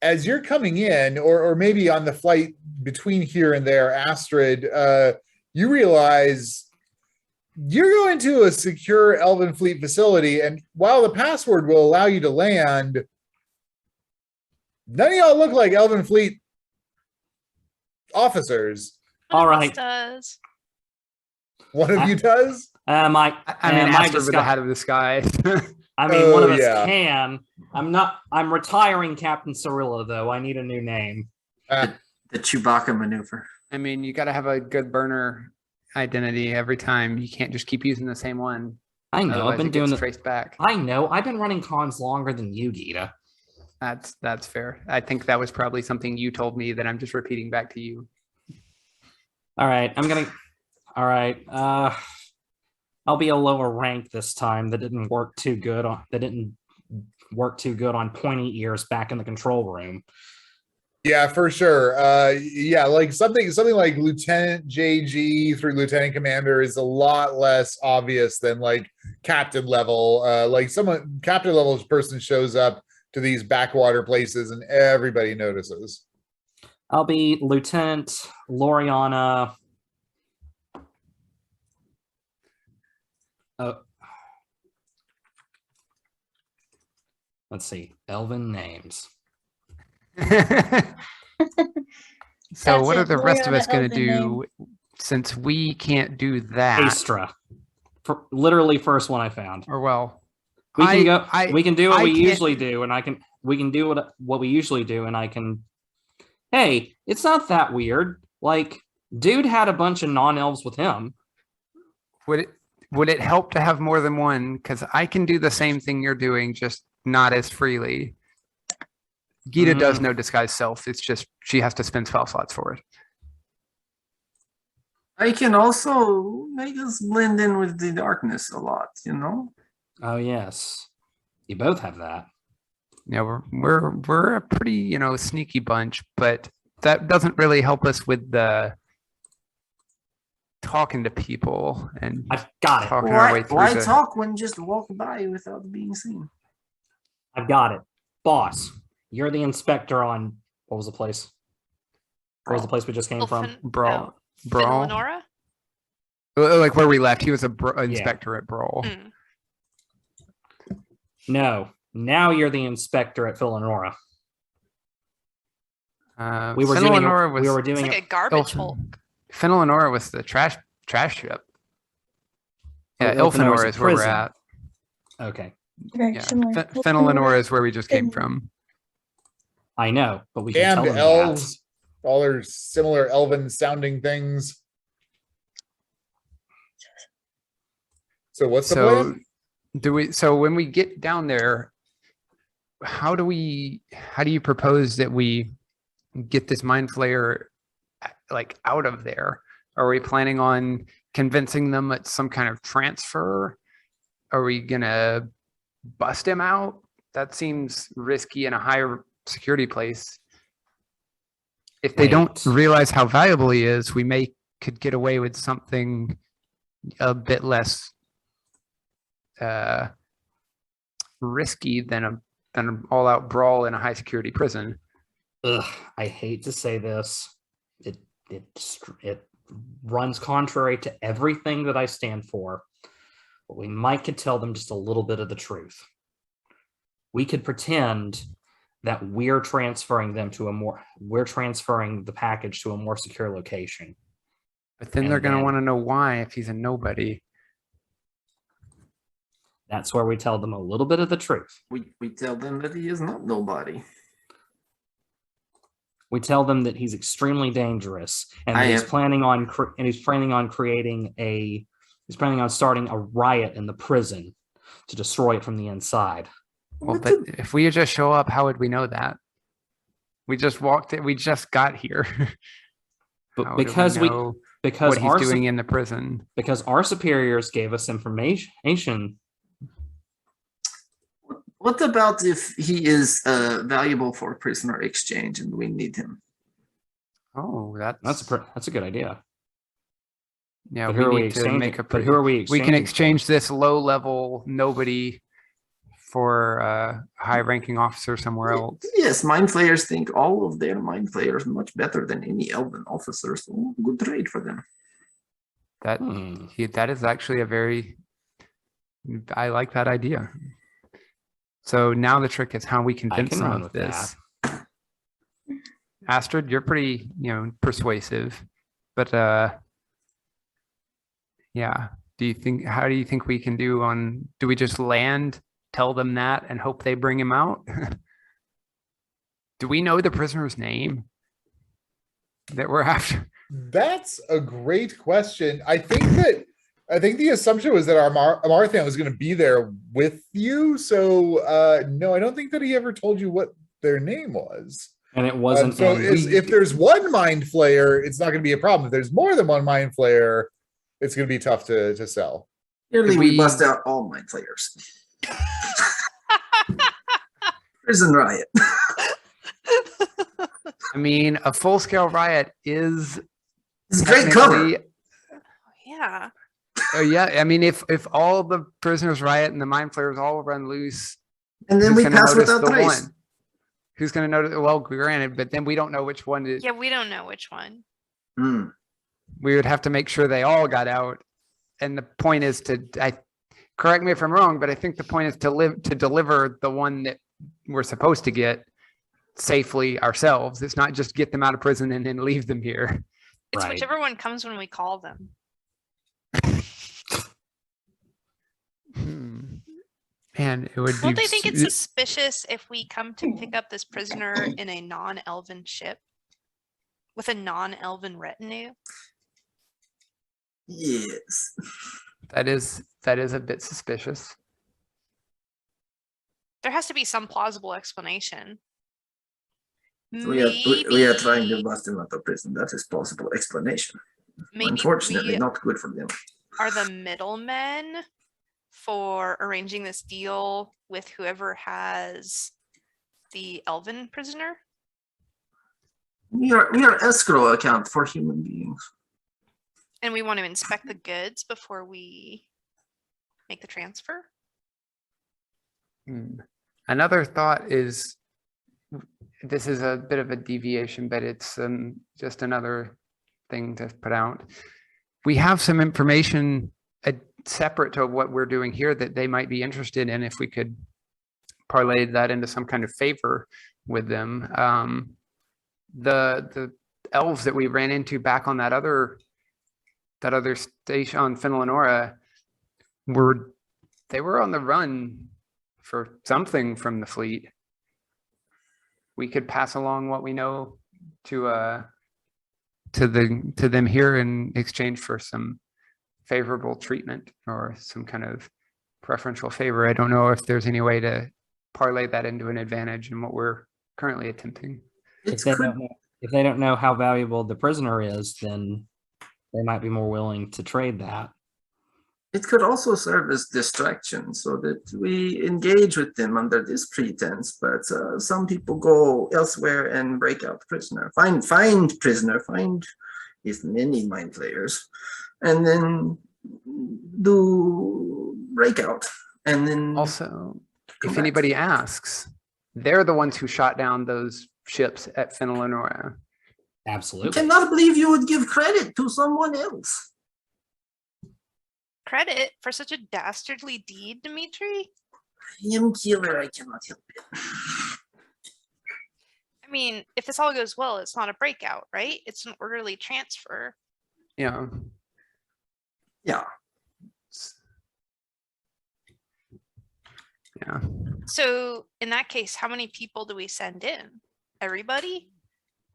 As you're coming in, or maybe on the flight between here and there, Astrid, you realize you're going to a secure Elven Fleet facility, and while the password will allow you to land, none of y'all look like Elven Fleet officers. All One of us right. does. One of you does? I mean, my Astrid with the head of the sky. I mean, one of us yeah. can. I'm retiring Captain Cirilla, though. I need a new name. The Chewbacca maneuver. I mean, you got to have a good burner identity every time. You can't just keep using the same one. I know. Otherwise I've been it gets doing traced back. I know. I've been running cons longer than you, Gita. That's fair. I think that was probably something you told me that I'm just repeating back to you. All right. All right. I'll be a lower rank this time. That didn't work too good on pointy ears back in the control room. Yeah, for sure. Yeah, like something like Lieutenant JG through Lieutenant Commander is a lot less obvious than like captain level. Like captain level person shows up to these backwater places and everybody notices. I'll be Lieutenant Loriana. Let's see. Elven names. So what it. are the rest of Loriana us going to Elven do since we can't do that? Astra. Literally first one I found. Or well, We can do what I we can't- usually do, and we can do what we usually do, and I can. Hey, it's not that weird. Like, dude had a bunch of non-elves with him. Would it help to have more than one? Because I can do the same thing you're doing, just not as freely. Gita does know disguise self. It's just she has to spend spell slots for it. I can also make us blend in with the darkness a lot, you know? Oh yes, you both have that. Yeah, we're a pretty sneaky bunch, but that doesn't really help us with the talking to people and I've got it. talking our way through. Why talk when just walk by without being seen? I've got it, boss. You're the inspector on what was the place? Where was the place we just came from? Brawl. Finlanora? Like where we left, he was inspector at Brawl. Mm. No, now you're the inspector at Finlanora. We were doing It's like a garbage hole. Finlanora was the trash ship. Yeah, Oh, Ilfanora is where we're prison. at. Okay, Very Yeah, similar. Finlanora is where we just came from. I know, but we can tell And them elves, all their similar elven sounding things. So what's the plan? So when we get down there, how do you propose that we get this mind flayer like out of there? Are we planning on convincing them it's some kind of transfer? Are we gonna bust him out? That seems risky in a higher security place. If they don't Wait. realize how valuable he is, we could get away with something a bit less risky than an all-out brawl in a high security prison. Ugh, I hate to say this. It runs contrary to everything that I stand for. But we might could tell them just a little bit of the truth. We could pretend that we're transferring the package to a more secure location. But then And they're going to then- want to know why if he's a nobody. That's where we tell them a little bit of the truth. We tell them that he is not nobody. We tell them that he's extremely dangerous and that he's planning on starting a riot in the prison to destroy it from the inside. Well, but if we just show up, how would we know that? We just walked it. We just got here. But How do because know because what he's doing in the prison. because our superiors gave us information. What about if he is valuable for prisoner exchange and we need him? Oh, That's a good idea. yeah. But who are We we need to exchanging? make a. But who are we? We can exchanging exchange this low level nobody for a high ranking officer somewhere else. Yes, mind flayers think all of their mind flayers much better than any elven officers. So good trade for them. That that is actually I like that idea. So now the trick is how we convince can them run of with this. Astrid, you're pretty, persuasive, but yeah. How do you think we can do we just land, tell them that and hope they bring him out? Do we know the prisoner's name that we're after? That's a great question. I think the assumption was that our Amarthan was going to be there with you. So no, I don't think that he ever told you what their name was. And it wasn't. So if there's one mind flayer, it's not going to be a problem. If there's more than one mind flayer, it's going to be tough to sell. Clearly, we bust out all mind flayers. Prison riot. I mean, a full scale riot is It's great cover. technically- Yeah. Oh yeah, I mean, if all the prisoners riot and the mind flayers all run loose, And then who's we gonna pass notice without the trace. one? Who's going to notice? Well, granted, but then we don't know which one. Yeah, we don't know which one. Hmm. We would have to make sure they all got out. And the point is correct me if I'm wrong, but I think the point is to deliver the one that we're supposed to get safely ourselves. It's not just get them out of prison and then leave them here. It's Right. whichever one comes when we call them. And it would Won't be they think it's suspicious if we come to pick up this prisoner in a non-elven ship with a non-elven retinue? Yes. that is a bit suspicious. There has to be some plausible explanation. We are trying to Maybe- bust him out of prison. That is possible explanation. maybe Unfortunately, we not good for them. are the middlemen for arranging this deal with whoever has the elven prisoner. We are escrow account for human beings. And we want to inspect the goods before we make the transfer. Another thought is, this is a bit of a deviation, but it's just another thing to put out. We have some information separate to what we're doing here that they might be interested in if we could parlay that into some kind of favor with them. The elves that we ran into back on that other station on Finlanora they were on the run for something from the fleet. We could pass along what we know to them here in exchange for some favorable treatment or some kind of preferential favor. I don't know if there's any way to parlay that into an advantage in what we're currently attempting. If they don't know how valuable the prisoner is, then they might be more willing to trade that. It could also serve as distraction so that we engage with them under this pretense, but some people go elsewhere and break out prisoner. Find prisoner, find if many mind players, and then do breakout. And then Also, come if back. anybody asks, they're the ones who shot down those ships at Fenelonora. I Absolutely. cannot believe you would give credit to someone else. Credit for such a dastardly deed, Dimitri? I am killer, I cannot help it. I mean, if this all goes well, it's not a breakout, right? It's an orderly transfer. Yeah. Yeah. Yeah. So in that case, how many people do we send in? Everybody?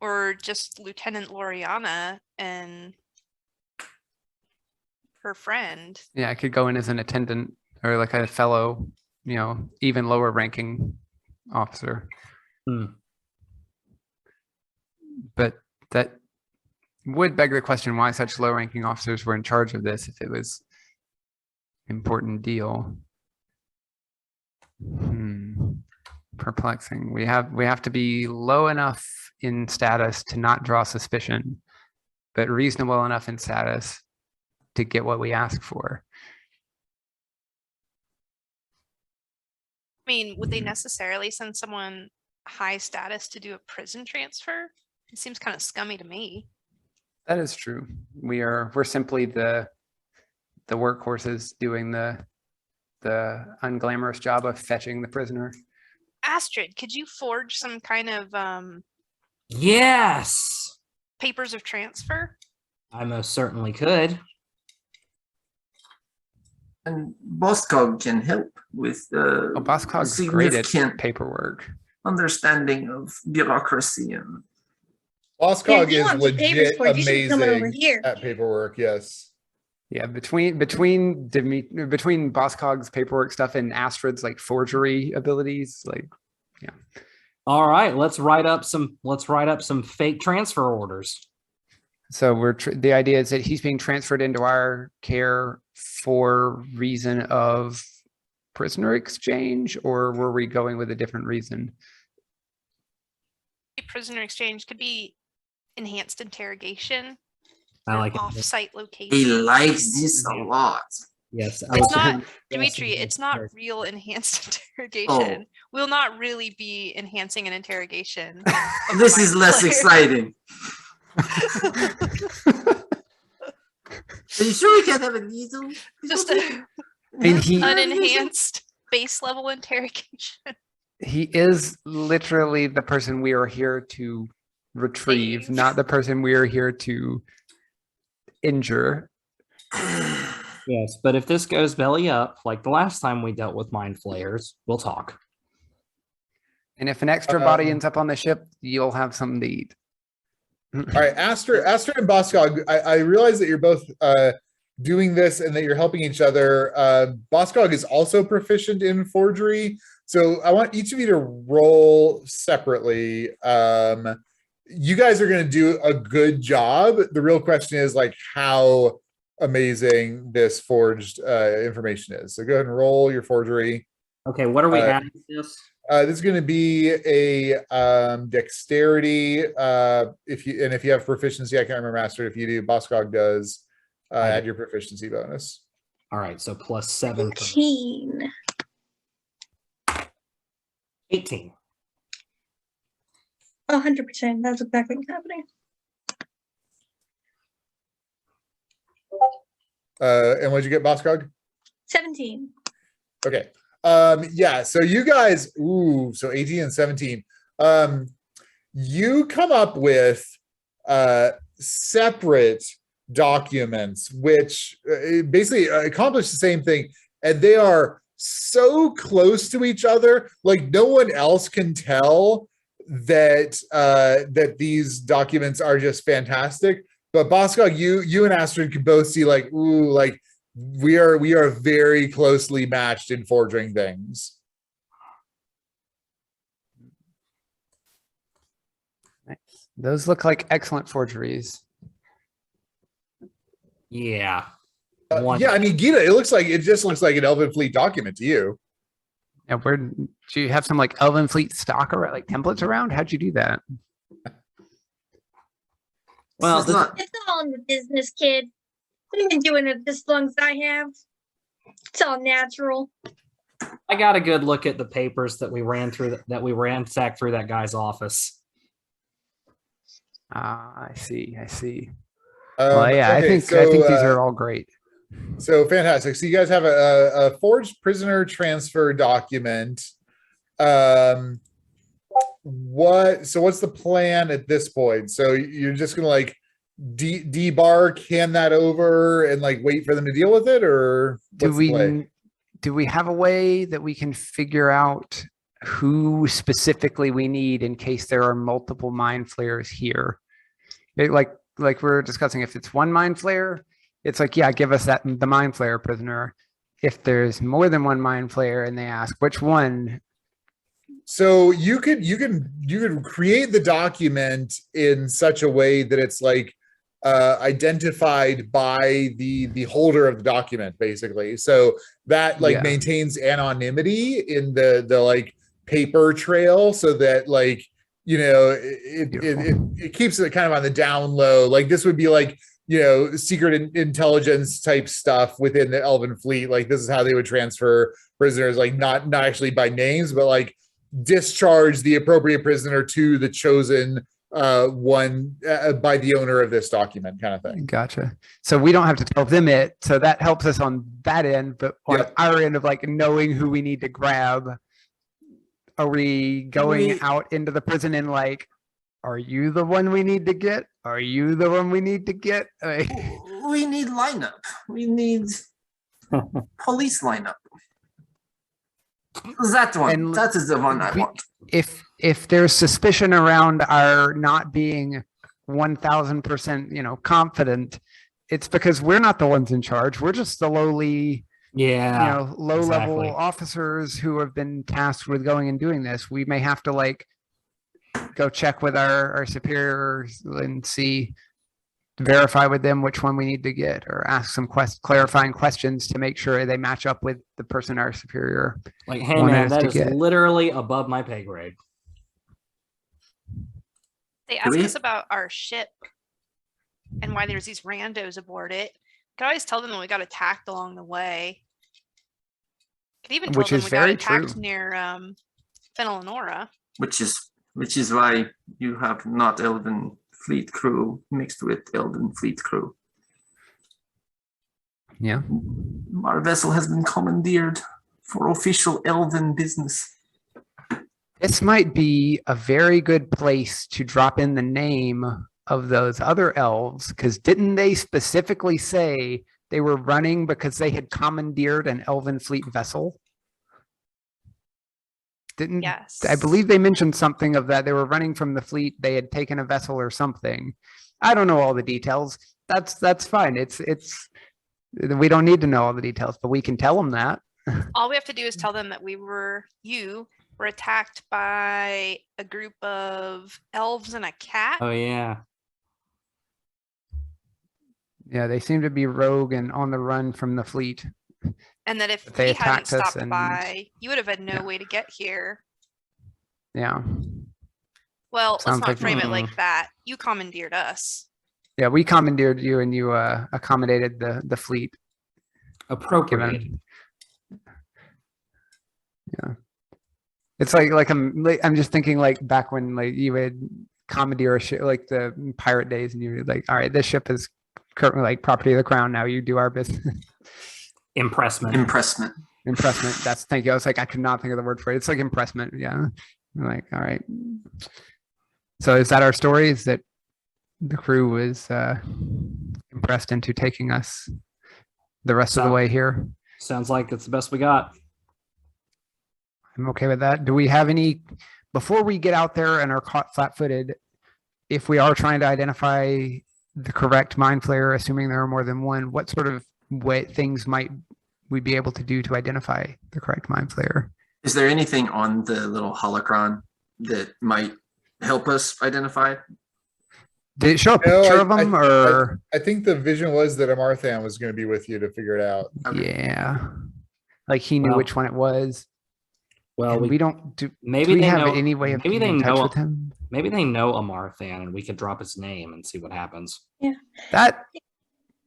Or just Lieutenant Loriana and her friend? Yeah, I could go in as an attendant or like a fellow, even lower ranking officer. Hmm. But that would beg the question why such low ranking officers were in charge of this if it was an important deal. Perplexing. We have to be low enough in status to not draw suspicion, but reasonable enough in status to get what we ask for. I mean, would they necessarily send someone high status to do a prison transfer? It seems kind of scummy to me. That is true. We're simply the workhorses doing the unglamorous job of fetching the prisoner. Astrid, could you forge some kind of Yes, papers of transfer? I most certainly could. And Boskog can help with Boskog's great at significant paperwork. understanding of bureaucracy and Boskog if you is want some papers legit for it, you should be coming over amazing here. at paperwork. Yes. Yeah, between Boskog's paperwork stuff and Astrid's like forgery abilities, like All right, let's write up some fake transfer orders. so the idea is that he's being transferred into our care for reason of prisoner exchange, or were we going with a different reason? Prisoner exchange could be enhanced interrogation. I like it. Off-site location. he likes this a lot. Yes, It's not, yes, Dimitri, yes, it's not yes. real enhanced interrogation. We'll not really be enhancing an interrogation. of This the is mind less player. exciting. Are you sure we can't have a needle? Just a mean, he- unenhanced base level interrogation. He is literally the person we are here to retrieve, Save. not the person we are here to injure. Yes, but if this goes belly up, like the last time we dealt with mind flayers, we'll talk. And if an extra body Um, ends up on the ship, you'll have something to eat. All right, Astrid and Boskog, I realize that you're both doing this and that you're helping each other. Boskog is also proficient in forgery, so I want each of you to roll separately. You guys are going to do a good job. The real question is like how amazing this forged information is. So go ahead and roll your forgery. Okay, what are we adding to this? This is going to be a dexterity. If you have proficiency, I can't remember master. If you do, Boskog does. Add your proficiency bonus. All right, so plus 7. 18. 18. 100%. That's exactly what's happening. And what'd you get, Boskog? 17. Okay. Yeah, so you guys, so 18 and 17. You come up with separate documents which basically accomplish the same thing, and they are so close to each other, like no one else can tell that that these documents are just fantastic. But Boskog, you and Astrid can both see like, like we are very closely matched in forging things. Those look like excellent forgeries. Yeah. Yeah, I mean, Gita, it just looks like an Elven Fleet document to you. And where do you have some like Elven Fleet stock or like templates around? How'd you do that? Well, It's not. It's all in the business, kid. I've been doing it this long as I have. It's all natural. I got a good look at the papers that we ransacked through that guy's office. I see. Well, yeah, Okay, I think these are all great. So fantastic. So you guys have a forged prisoner transfer document. What's the plan at this point? So you're just gonna like debark, hand that over, and like wait for them to deal with it, or what's the play? Do we have a way that we can figure out who specifically we need in case there are multiple mind flayers here? Like we're discussing, if it's one mind flayer, it's like, yeah, give us the mind flayer prisoner. If there's more than one mind flayer and they ask which one. So you could create the document in such a way that it's like identified by the holder of the document, basically. So that like maintains anonymity in the like paper trail, so that like, you know, it keeps it kind of on the down low. Like this would be like, you know, secret intelligence type stuff within the Elven Fleet. Like this is how they would transfer prisoners, like not actually by names, but like discharge the appropriate prisoner to the chosen one by the owner of this document, kind of thing. Gotcha. So we don't have to tell them it. So that helps us on that end, but on our end of like knowing who we need to grab, are we going out into the prison and like, are you the one we need to get? Are you the one we need to get? We need lineup. We need police lineup. That one. And that is the one I want. If there's suspicion around our not being 1000%, you know, confident, it's because we're not the ones in charge. We're just the lowly, low level officers who have been tasked with going and doing this. We may have to like go check with our superiors and verify with them which one we need to get, or ask some clarifying questions to make sure they match up with the person our superior. Like, hey man, that is literally above my pay grade. They ask us about our ship and why there's these randos aboard it. Could always tell them that we got attacked along the way. Could even tell them we got attacked near Fenelonora. Which is why you have not Elven Fleet crew mixed with Elven Fleet crew. Yeah. Our vessel has been commandeered for official Elven business. This might be a very good place to drop in the name of those other elves, because didn't they specifically say they were running because they had commandeered an Elven Fleet vessel? Yes. I believe they mentioned something of that. They were running from the fleet. They had taken a vessel or something. I don't know all the details. That's fine. We don't need to know all the details, but we can tell them that. All we have to do is tell them that you were attacked by a group of elves and a cat. Oh yeah. Yeah, they seem to be rogue and on the run from the fleet. And that if we hadn't stopped by, you would have had no way to get here. Yeah. Well, let's not frame it like that. You commandeered us. Yeah, we commandeered you, and you accommodated the fleet. Appropriate. Yeah. It's like I'm just thinking like back when like you would commandeer a ship, like the pirate days, and you were like, all right, this ship is currently like property of the crown. Now you do our business. Impressment. That's, thank you. I was like, I could not think of the word for it. It's like impressment. Yeah. I'm like, all right. So is that our story? Is that the crew was impressed into taking us the rest of the way here? Sounds like it's the best we got. I'm okay with that. Do we have any, before we get out there and are caught flat-footed, if we are trying to identify the correct mind flayer, assuming there are more than one, what sort of things might we be able to do to identify the correct mind flayer? Is there anything on the little holocron that might help us identify? Did it show a No, picture of him or? I think the vision was that Amarthan was going to be with you to figure it out. Yeah. Like he knew Well, which one it was. Well, And we don't do. maybe Do we they have know. any way of Maybe getting they in touch know. with him? Maybe they know Amarthan, and we could drop his name and see what happens. That.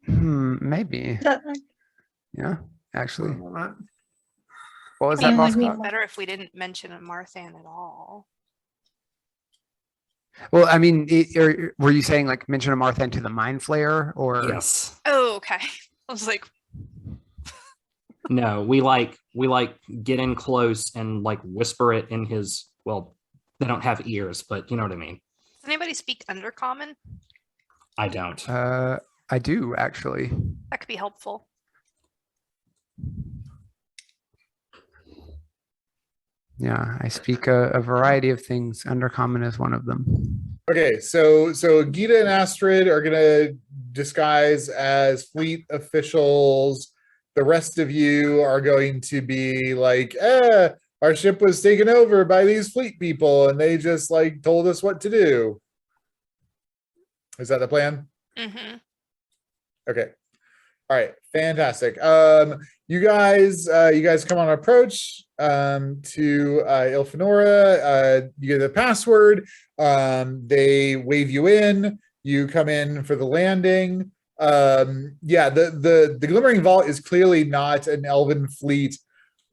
Maybe. That- Yeah. Actually, What? what was Yeah, that, like boss? we- Cog? Better if we didn't mention Marthan at all. Well, I mean, were you saying like mention a Marthan to the mind flayer or? Yes. Oh, okay. I was like, No, we get in close and like whisper it in his. Well, they don't have ears, but you know what I mean. does anybody speak Undercommon? I don't. I do actually. That could be helpful. Yeah, I speak a variety of things. Undercommon is one of them. Okay, so Gita and Astrid are gonna disguise as fleet officials. The rest of you are going to be like, our ship was taken over by these fleet people, and they just like told us what to do. Is that the plan? Mm-hmm. Okay. All right, fantastic. You guys come on approach to Ilfanora. You get the password. They wave you in. You come in for the landing. Yeah, the Glimmering Vault is clearly not an Elven fleet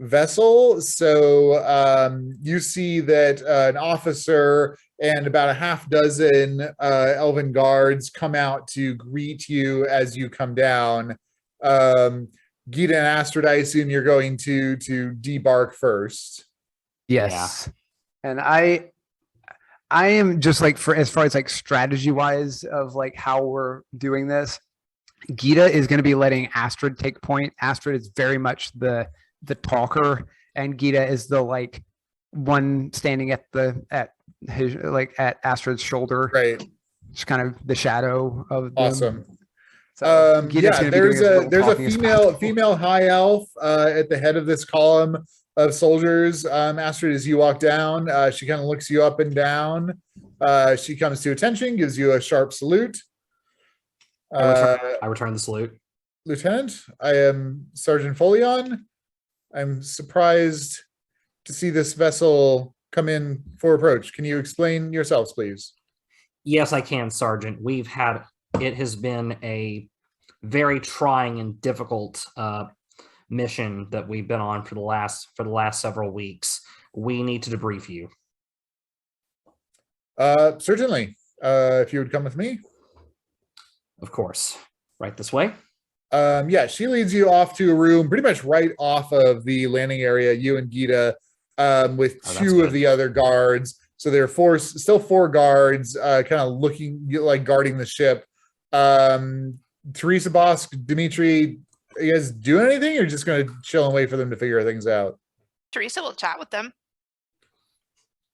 vessel. So you see that an officer and about a half dozen Elven guards come out to greet you as you come down. Gita and Astrid, I assume you're going to debark first. Yes. And I am just like, for as far as like strategy wise of like how we're doing this, Gita is going to be letting Astrid take point. Astrid is very much the talker, and Gita is the like one standing at his like at Astrid's shoulder. Right. Just kind of the shadow of them. Awesome. So Gita's Yeah, gonna be doing as little there's a talking as possible. female high elf at the head of this column of soldiers. Astrid, as you walk down, she kind of looks you up and down. She comes to attention, gives you a sharp salute. I return the salute. Lieutenant, I am Sergeant Folion. I'm surprised to see this vessel come in for approach. Can you explain yourselves, please? Yes, I can, Sergeant. It has been a very trying and difficult mission that we've been on for the last several weeks. We need to debrief you. Certainly. If you would come with me. Of course. Right this way. Yeah, she leads you off to a room pretty much right off of the landing area, you and Gita, with two of the other guards. So there are still four guards kind of looking like guarding the ship. Teresa, Bosk, Dimitri, are you guys doing anything, or just going to chill and wait for them to figure things out? Teresa will chat with them.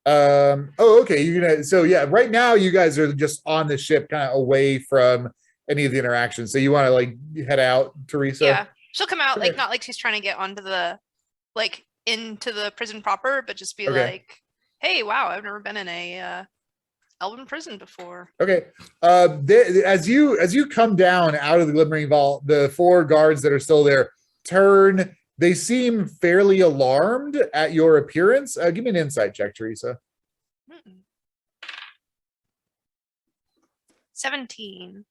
Oh, okay. So yeah, right now you guys are just on the ship, kind of away from any of the interactions. So you want to like head out, Teresa? Yeah, she'll come out, Okay. like not like she's trying to get onto the into the prison proper, but just be Okay. like, hey, wow, I've never been in a Elven prison before. Okay. As you come down out of the Glimmering Vault, the four guards that are still there turn. They seem fairly alarmed at your appearance. Give me an insight check, Teresa. 17.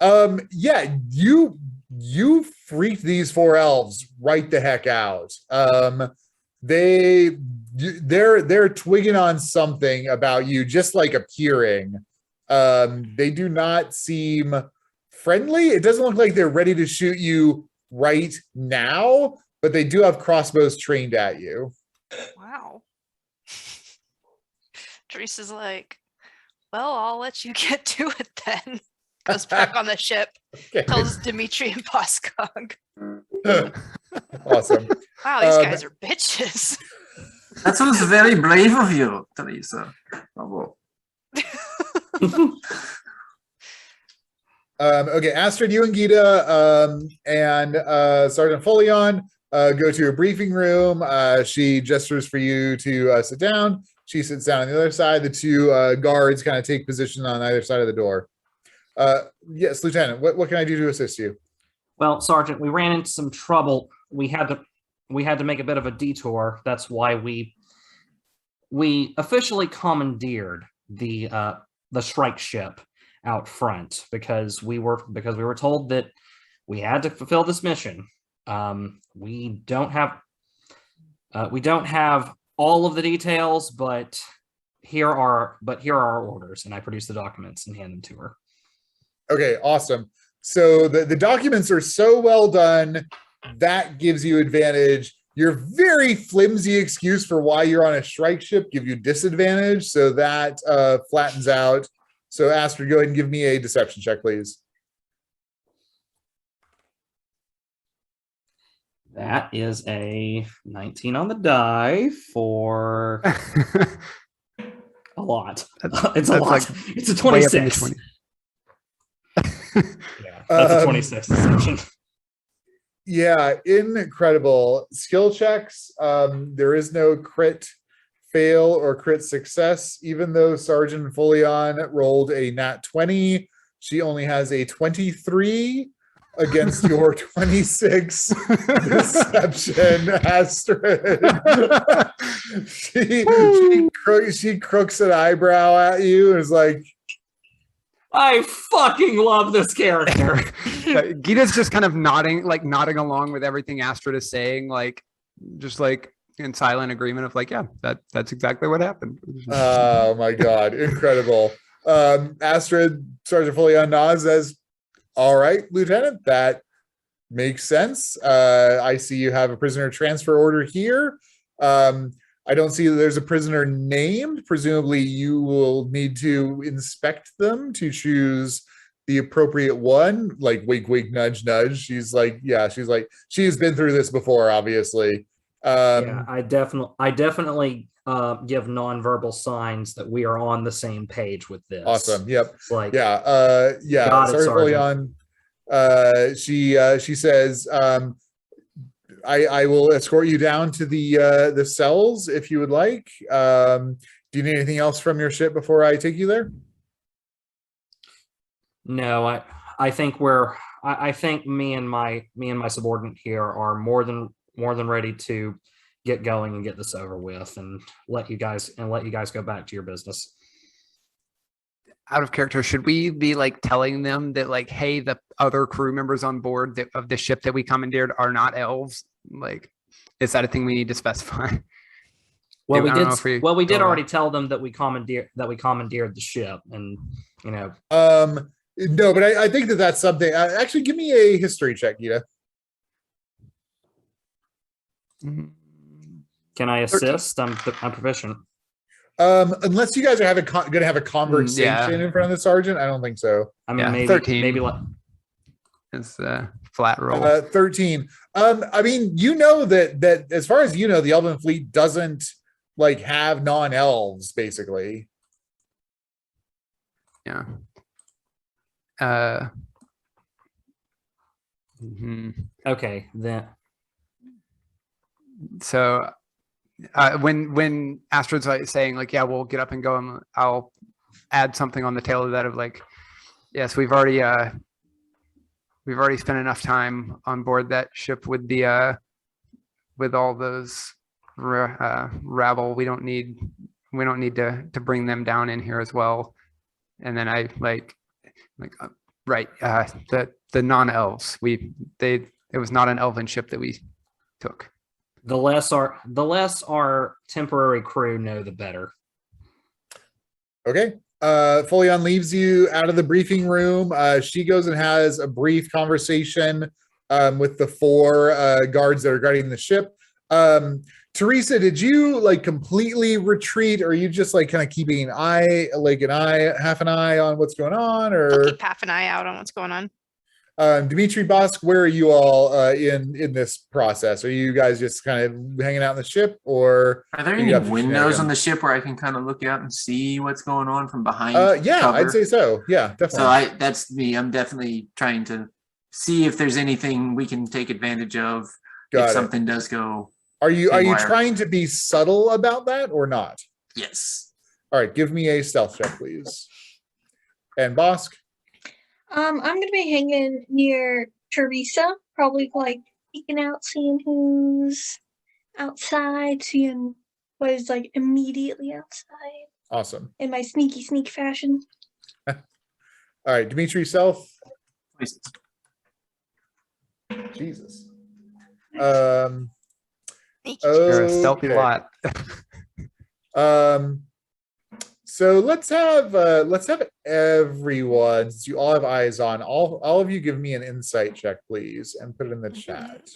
Yeah, you freaked these four elves right the heck out. They're twigging on something about you, just like appearing. They do not seem friendly. It doesn't look like they're ready to shoot you right now, but they do have crossbows trained at you. Wow. Teresa's like, well, I'll let you get to it then. Goes back on the ship, Okay. tells Dimitri and Poskog. Awesome. Wow, these guys are bitches. That was very brave of you, Teresa. Bravo. Okay, Astrid, you and Gita and Sergeant Folion go to a briefing room. She gestures for you to sit down. She sits down on the other side. The two guards kind of take position on either side of the door. Yes, Lieutenant, what can I do to assist you? Well, Sergeant, we ran into some trouble. We had to make a bit of a detour. That's why we officially commandeered the strike ship out front because we were told that we had to fulfill this mission. We don't have all of the details, but here are our orders, and I produce the documents and hand them to her. Okay, awesome. So the documents are so well done, that gives you advantage. Your very flimsy excuse for why you're on a strike ship give you disadvantage, so that flattens out. So Astrid, go ahead and give me a deception check, please. That is a 19 on the die for a lot. It's a lot. like It's a way up in the 26. 20. Yeah, that's a 26 deception. Yeah, incredible. Skill checks. There is no crit fail or crit success. Even though Sergeant Folion rolled a nat 20, she only has a 23 against your 26 deception, Astrid. she crooks an eyebrow at you and is like, I fucking love this character. Gita's just kind of nodding along with everything Astrid is saying, just in silent agreement of yeah, that's exactly what happened. oh my god, incredible. Astrid, Sergeant Folion nods, says, all right, Lieutenant, that makes sense. I see you have a prisoner transfer order here. I don't see that there's a prisoner named. Presumably you will need to inspect them to choose the appropriate one. Like wink, wink, nudge, nudge. She's like, she's been through this before, obviously. Yeah, I definitely give nonverbal signs that we are on the same page with this. Awesome. Yep. It's like, Sergeant Folion, she says, I will escort you down to the cells if you would like. Do you need anything else from your ship before I take you there? No, I think me and my subordinate here are more than ready to get going and get this over with and let you guys go back to your business. Out of character, should we be telling them that hey, the other crew members on board of the ship that we commandeered are not elves? Is that a thing we need to specify? Well, we did already tell them that we commandeered the ship, and no, but I think that's something. Actually, give me a history check, Gita. Can I assist? I'm proficient. Unless you guys are going to have a conversation in front of the sergeant, I don't think so. I mean, maybe 13. Maybe it's a flat roll. 13. I mean, that as far as the Elven fleet doesn't have non-elves, basically. Yeah. Okay, then. So when Astrid's saying yeah, we'll get up and go, and I'll add something on the tail of that of yes, we've already spent enough time on board that ship with the with all those rabble. We don't need to bring them down in here as well. And then I the non-elves, it was not an elven ship that we took. The less our temporary crew know, the better. Okay. Folion leaves you out of the briefing room. She goes and has a brief conversation with the four guards that are guarding the ship. Teresa, did you completely retreat, or are you just kind of keeping half an eye on what's going on? Or I'll keep half an eye out on what's going on. Dimitri, Bosk, where are you all in this process? Are you guys just kind of hanging out in the ship, or are there any windows on the ship where I can kind of look out and see what's going on from behind? Yeah, cover? I'd say so. Yeah, definitely. So that's me. I'm definitely trying to see if there's anything we can take advantage of if something does go. Are you trying to be subtle about that or not? Yes. All right, give me a stealth check, please. And Bosk? I'm gonna be hanging near Teresa, probably like peeking out, seeing who's outside, seeing what is like immediately outside Awesome. in my sneaky sneak fashion. All right, Dimitri, stealth. Jesus. You're a stealthy Okay. lot. So let's have everyone, since you all have eyes on, all of you give me an insight check, please, and put it in the chat.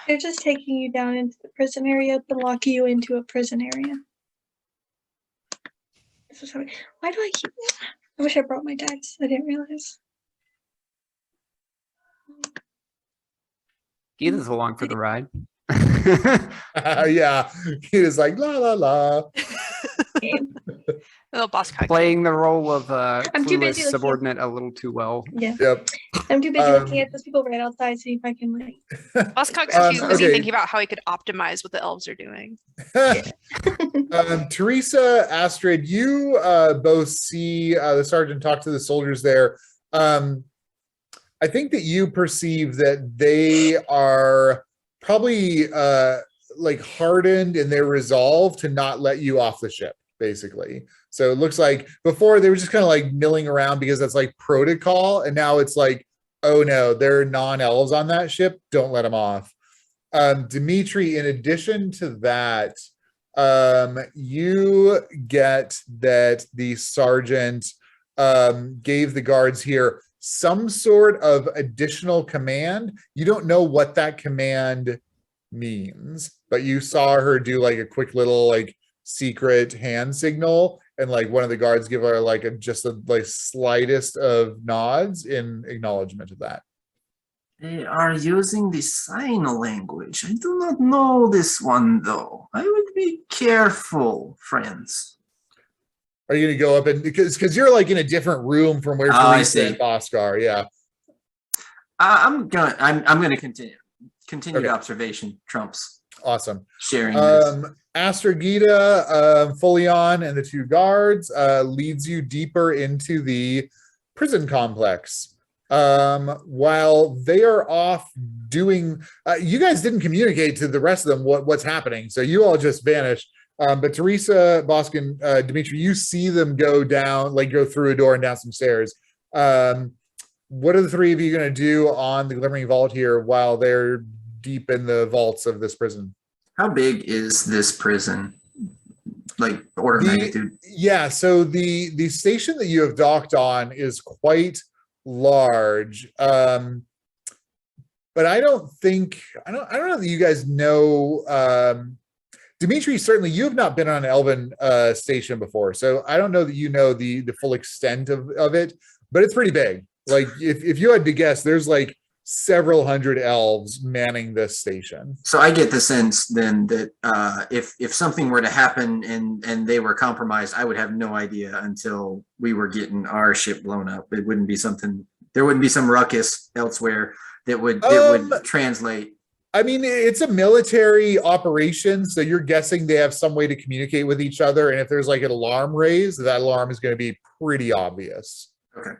They're just taking you down into the prison area to lock you into a prison area. Why do I keep? I wish I brought my dice. I didn't realize. Keith along for the ride. Yeah, he was like la la la. Little boss cog. Playing the role of I'm too busy clueless looking at- subordinate a little too well. Yeah, Yep. I'm too busy looking at those people right outside, see if I can like. Boss cog's Um, too busy okay. thinking about how he could optimize what the elves are doing. Teresa, Astrid, you both see the sergeant talk to the soldiers there. I think that you perceive that they are probably like hardened in their resolve to not let you off the ship, basically. So it looks like before they were just kind of like milling around because that's like protocol, and now it's like, oh no, there are non-elves on that ship, don't let them off. Dimitri, in addition to that, you get that the sergeant gave the guards here some sort of additional command. You don't know what that command means, but you saw her do like a quick little like secret hand signal, and like one of the guards give her like just a like slightest of nods in acknowledgement of that. They are using the sign language. I do not know this one though. I would be careful, friends. Are you gonna go up and because you're like in a different room from where I Teresa see. and Bosk are? Yeah. I'm gonna continue. Continued Okay. observation trumps Awesome. sharing this. Astrogita, Folion, and the two guards leads you deeper into the prison complex. While they are off doing, you guys didn't communicate to the rest of them what's happening, so you all just vanished. But Teresa, Bosk, and Dimitri, you see them go down, like go through a door and down some stairs. What are the three of you going to do on the Glimmering Vault here while they're deep in the vaults of this prison? How big is this prison? Like order of magnitude? Yeah, so the station that you have docked on is quite large. But I don't know that you guys know. Dimitri, certainly you have not been on an Elven station before, so I don't know that you know the full extent of it, but it's pretty big. Like if you had to guess, there's like several hundred elves manning this station. So I get the sense then that if something were to happen and they were compromised, I would have no idea until we were getting our ship blown up. It wouldn't be something. There wouldn't be some ruckus elsewhere that would translate. I mean, it's a military operation, so you're guessing they have some way to communicate with each other, and if there's like an alarm raised, that alarm is going to be pretty obvious. Okay.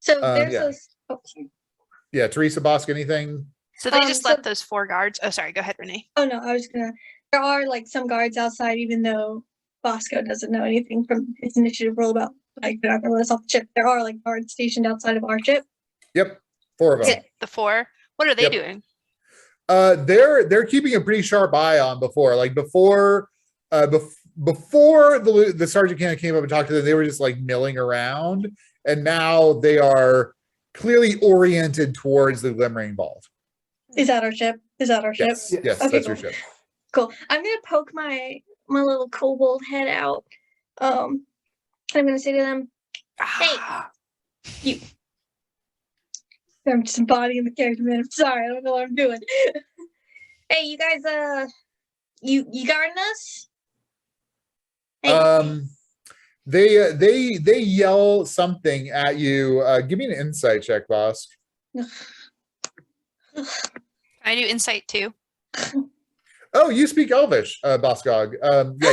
So there's yeah. those. Oh, sorry. Yeah, Teresa, Bosk, anything? So they just So- let those 4 guards. Oh, sorry. Go ahead, Renee. Oh no, I was gonna. There are like some guards outside, even though Bosco doesn't know anything from his initiative roll about like they're not gonna let us off the ship. There are like guards stationed outside of our ship. Yep, 4 of them. Yeah. The 4. What are they Yep. doing? They're keeping a pretty sharp eye on before the sergeant came up and talked to them. They were just like milling around, and now they are clearly oriented towards the Glimmering Vault. Is that our ship? Is that our ship? Yes, yes, Okay, that's your cool. ship. Cool. I'm gonna poke my little kobold head out. And I'm gonna say to them, Ah, I'm just embodying the character, man. I'm sorry, I don't know what I'm doing. Hey, you guys, you guarding us? Hey, They yell something at you. Give me an insight check, boss. can I do insight too. Oh, you speak Elvish, Boskog. Yeah,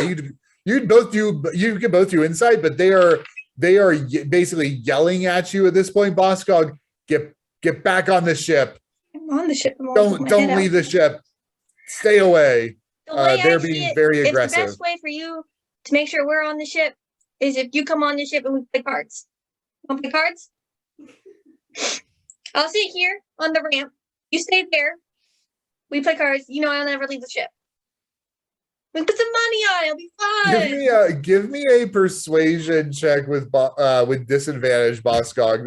you can both do insight, but they are basically yelling at you at this point. Boskog, get back on the ship. I'm on the ship. I'm always with my Don't head leave out. the ship. Stay away. The way They're I see being it, very it's aggressive. the best way for you to make sure we're on the ship is if you come on the ship and we play cards. Want to play cards? I'll sit here on the ramp. You stay there. We play cards. You know I'll never leave the ship. We put some money on it. It'll be fun. Give me a persuasion check with disadvantage, Boskog.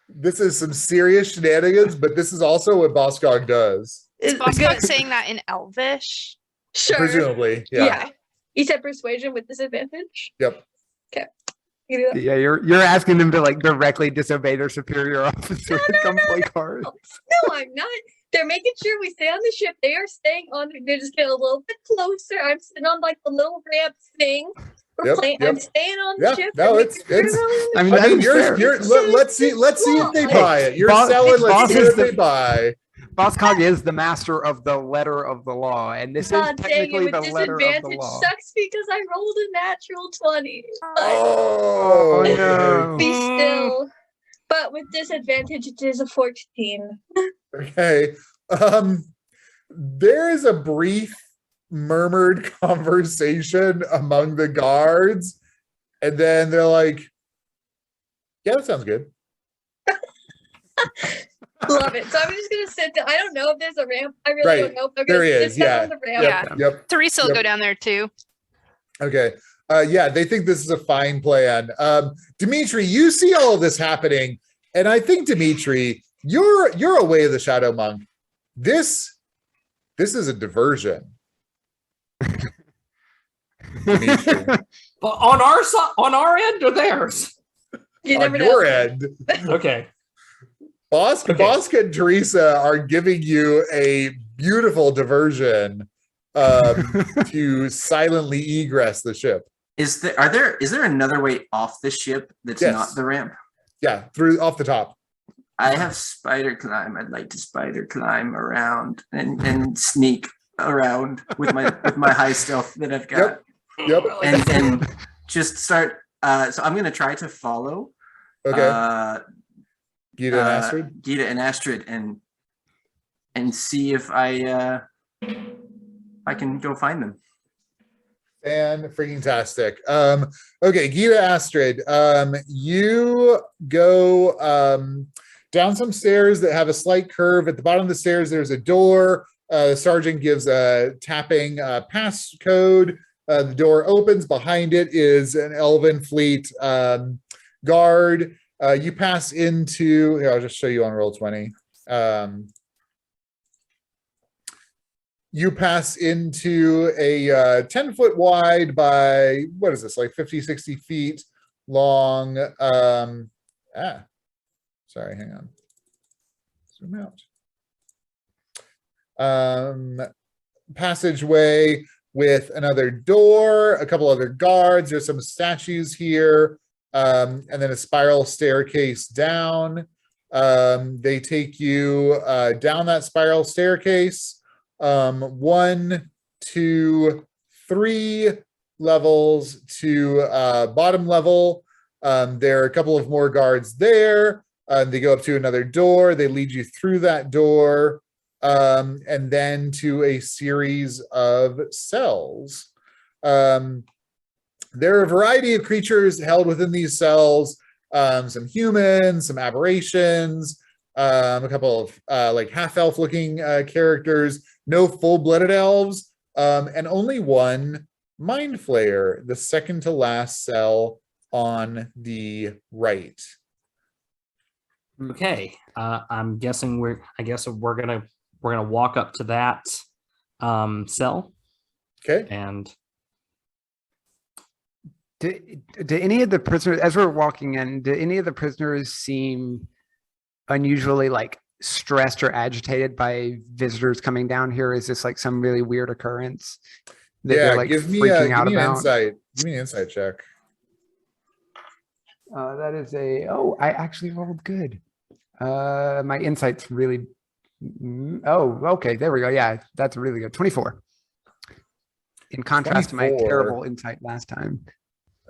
This is some serious shenanigans, but this is also what Boskog does. Is Boskog saying that in Elvish? Sure. Presumably, yeah. You said persuasion with disadvantage? Yep. Okay. You do that? Yeah, you're asking them to like directly disobey their superior officer and come play cards. No, I'm not. They're making sure we stay on the ship. They are staying on. They're just getting a little bit closer. I'm sitting on like the little ramp thing. We're playing. I'm staying on the ship. No, and it's. making sure I mean, I mean, that's fair. let's see if they Hey, buy it. You're Boss- selling. Let's Boss see is if they the- buy. Boskog is the master of the letter of the law, and this is God dang it, technically with the letter of the disadvantage law. sucks because I rolled a natural 20. Oh, no. Be still. But with disadvantage, it is a 14. Okay. There is a brief murmured conversation among the guards, and then they're like, "Yeah, that sounds good." Love it. So I'm just gonna sit down. I don't know if there's a ramp. I really don't know if I'm There gonna is, sit down yeah. on the ramp. Yeah. Yep. Teresa will Yep. go down there too. Okay. Yeah, they think this is a fine plan. Dimitri, you see all of this happening, and I think Dimitri, you're away of the Shadow Monk. This is a diversion. Dimitri. But on our side, on our end or theirs? You On never your know. end, Okay. Bosk and Teresa are giving you a beautiful diversion to silently egress the ship. Is there another way off the ship that's Yes. not the ramp? Yeah, through off the top. I have spider climb. I'd like to spider climb around and sneak around with my high stealth that I've got. Yep. And just start. So I'm gonna try to follow. Okay. Gita and Astrid. Gita and Astrid, and see if I can go find them. And freaking tastic. Okay, Gita Astrid, you go down some stairs that have a slight curve. At the bottom of the stairs, there's a door. The sergeant gives a tapping pass code. The door opens. Behind it is an Elven Fleet guard. You pass into, here, I'll just show you on Roll20. You pass into a 10-foot wide by, what is this, like 50, 60 feet long. Sorry, hang on. Zoom out. Passageway with another door, a couple other guards. There's some statues here, and then a spiral staircase down. They take you down that spiral staircase. 1, 2, 3 levels to bottom level. There are a couple of more guards there. They go up to another door. They lead you through that door, and then to a series of cells. There are a variety of creatures held within these cells. Some humans, some aberrations, a couple of like half-elf looking characters, no full-blooded elves, and only one mind flayer, the second to last cell on the right. Okay. I'm guessing we're gonna walk up to that cell Okay. and Do any of the prisoners, as we're walking in, do any of the prisoners seem unusually like stressed or agitated by visitors coming down here? Is this like some really weird occurrence that Yeah, they're like give me freaking out an about? insight. Give me an insight check. That is I actually rolled good. My insight's really Oh, okay. There we go. Yeah, that's really good. 24. In contrast to my 24. terrible insight last time.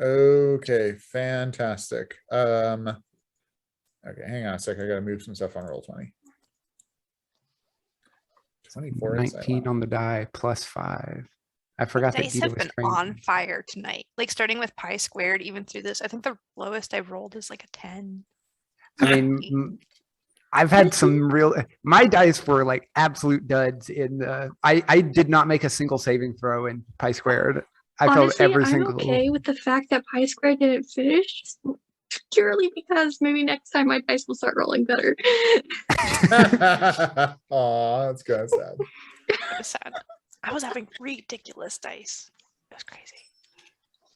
Okay, fantastic. Okay, hang on a second. I gotta move some stuff on roll 20. 24 insight. 19 Wow. on the die plus 5. I forgot that Dice Gita have was been trained. on fire tonight. Like starting with pi squared, even through this. I think the lowest I've rolled is like a 10. I mean, I've had some real. My dice were like absolute duds. I did not make a single saving throw in pi squared. I Honestly, felt every I'm single. okay with the fact that pi squared didn't finish, purely because maybe next time my dice will start rolling better. Aw, that's kind of sad. It was sad. I was having ridiculous dice. It was crazy.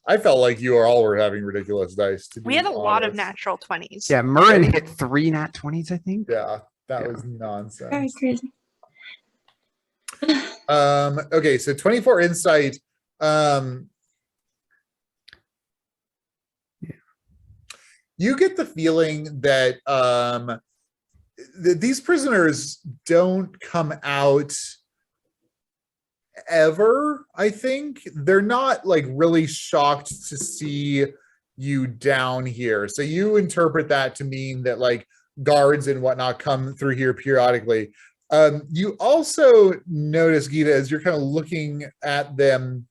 I felt like you all were having ridiculous dice. To We be had a lot of honest. natural 20s. Yeah, Murrin hit 3 nat 20s, I think. Yeah, that Yeah. was nonsense. Very crazy. Okay, so 24 insight. You get the feeling that these prisoners don't come out ever. I think they're not like really shocked to see you down here. So you interpret that to mean that like guards and whatnot come through here periodically. You also notice, Gita, as you're kind of looking at them,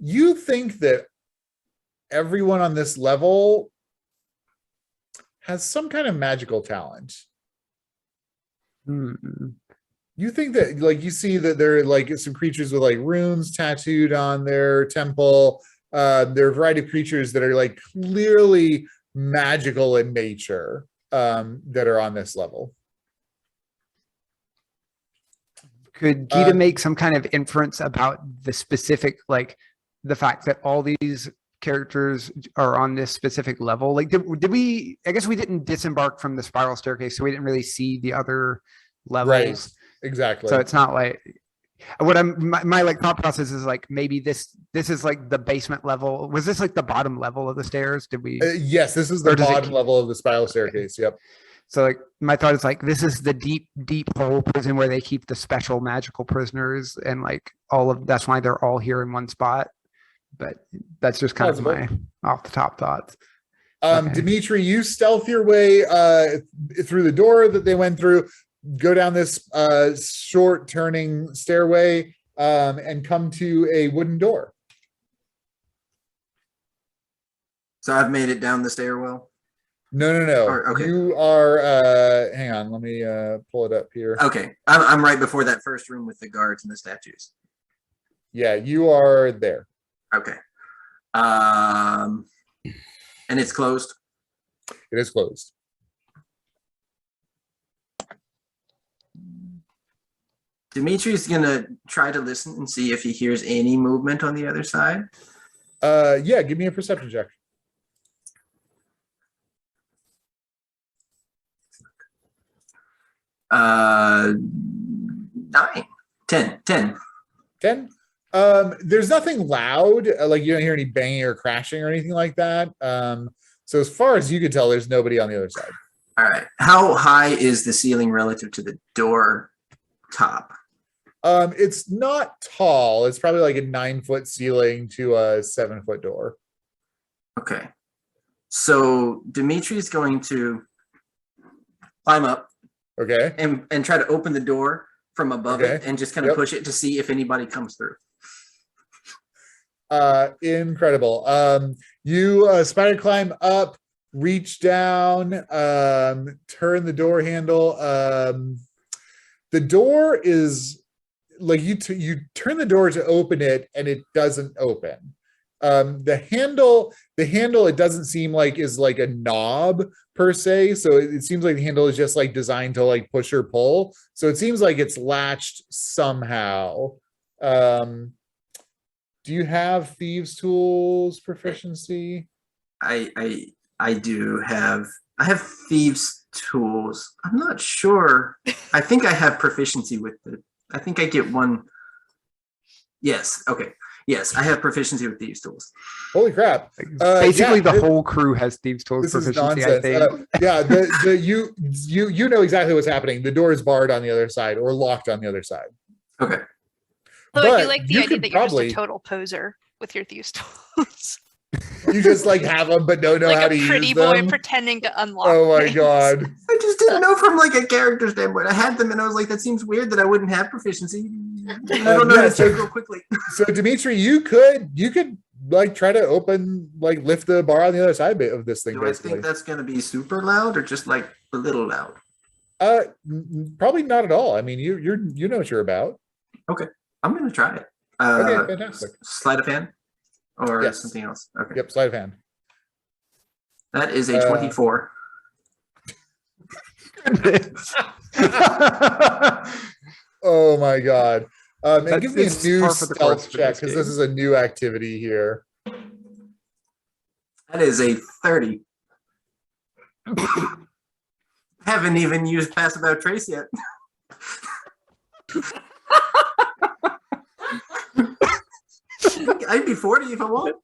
you think that everyone on this level has some kind of magical talent. Hmm. You think that, like, you see that there are like some creatures with like runes tattooed on their temple. There are a variety of creatures that are like clearly magical in nature that are on this level. Could Gita make some kind of inference about the specific, like the fact that all these characters are on this specific level? Like, did we? I guess we didn't disembark from the spiral staircase, so we didn't really see the other levels. Right. Exactly. So it's not like what my like thought process is like maybe this is like the basement level. Was this like the bottom level of the stairs? Did we? Yes, this is the bottom level of the spiral staircase. Yep. So like my thought is like this is the deep hole prison where they keep the special magical prisoners, and like that's why they're all here in one spot. But that's just kind of my off the top thoughts. Okay. Dimitri, you stealth your way through the door that they went through, go down this short turning stairway and come to a wooden door. So I've made it down the stairwell. No. Okay. You are hang on, let me pull it up here. Okay. I'm right before that first room with the guards and the statues. Yeah, you are there. Okay. And it's closed. It is closed. Dimitri's gonna try to listen and see if he hears any movement on the other side. Yeah, give me a perception check. Uh, 9, 10. 10. There's nothing loud, like you don't hear any banging or crashing or anything like that. So as far as you can tell, there's nobody on the other side. All right. How high is the ceiling relative to the door top? It's not tall. It's probably like a 9-foot ceiling to a 7-foot door. Okay. So Dimitri's going to climb up. Okay. And try to open the door from above it and just kind of push it to see if anybody comes through. Incredible. You spider climb up, reach down, turn the door handle. The door is like you turn the door to open it and it doesn't open. The handle, it doesn't seem like is like a knob per se. So it seems like the handle is just like designed to like push or pull. So it seems like it's latched somehow. Do you have Thieves tools proficiency? I do have, I have Thieves tools. I'm not sure. I think I have proficiency with it. I think I get one. Yes. Okay. Yes, I have proficiency with thieves tools. Holy crap! Basically, yeah, the whole crew has Thieves Tools This is proficiency, I nonsense. think. Yeah, you know exactly what's happening. The door is barred on the other side or locked on the other side. Okay. Though I But do like the you idea could that you're probably- just a total poser with your thieves tools. You just like have them, but don't know Like how a to pretty use boy them. pretending to unlock. Oh my things. god! I just didn't know from like a character standpoint. I had them and I was like, that seems weird that I wouldn't have proficiency. I don't know how to check real quickly. So Dimitri, you could like try to open like lift the bar on the other side of this thing. Do I Basically, think that's going to be super loud or just like a little loud? Probably not at all. I mean, you know what you're about. Okay, I'm going to try it. Okay, fantastic. Sleight of hand or Yes. something else. Okay. Yep, sleight of hand. That is a 24. Oh my god! And That's- give me a it's new par for the course stealth for check this because this game. is a new activity here. That is a 30. Haven't even used Pass Without Trace yet. I'd be 40 if I want.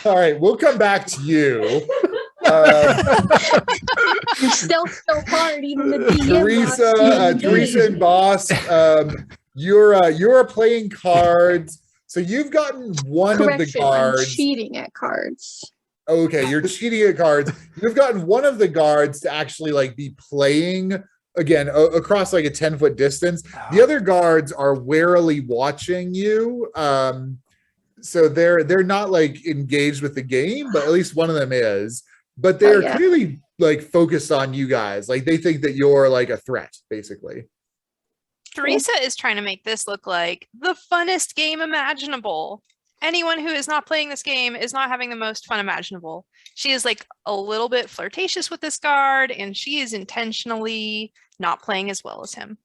All right, we'll come back to you. You're stealth so hard, even the DM lost you. Teresa and Boss, you're playing cards. So you've gotten one of the Correction, I'm guards. cheating at cards. Okay, you're cheating at cards. You've gotten one of the guards to actually like be playing again across like a 10-foot distance. The other guards are warily watching you. So they're not like engaged with the game, but at least one of them is. But they're yeah. clearly like focused on you guys. Like they think that you're like a threat, basically. Teresa is trying to make this look like the funnest game imaginable. Anyone who is not playing this game is not having the most fun imaginable. She is like a little bit flirtatious with this guard, and she is intentionally not playing as well as him.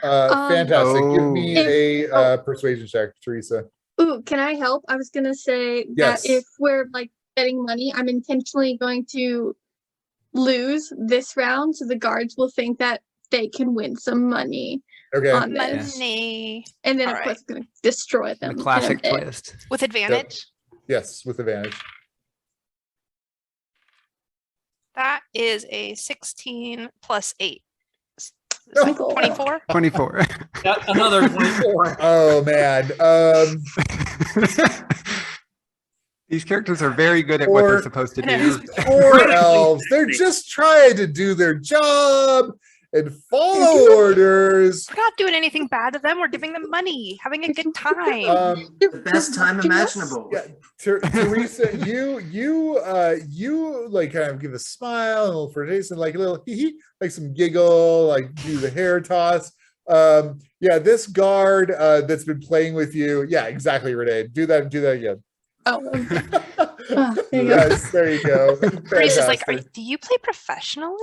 Fantastic. Give me If- a persuasion check, Teresa. Ooh, can I help? I was gonna say Yes. that if we're like betting money, I'm intentionally going to lose this round, so the guards will think that they can win some money Okay. on this, Money and then of Alright. course it's gonna destroy them. The in a classic bit. twist. with advantage. Yes, with advantage. That is a 16 plus 8. Oh. 24. 24. Another 24. Oh man. These characters are very good at what they're Or- supposed to I do. know. Poor elves. They're just trying to do their job and follow orders. We're not doing anything bad to them. We're giving them money, having a good time. The best time imaginable. Yeah, Teresa, you like kind of give a smile, a little flirtation, like a little hee, like some giggle, like do the hair toss. Yeah, this guard that's been playing with you. Yeah, exactly, Renee. Do that again. Oh, there you go. Yes, there you go. Teresa's like, Fantastic. do you play professionally?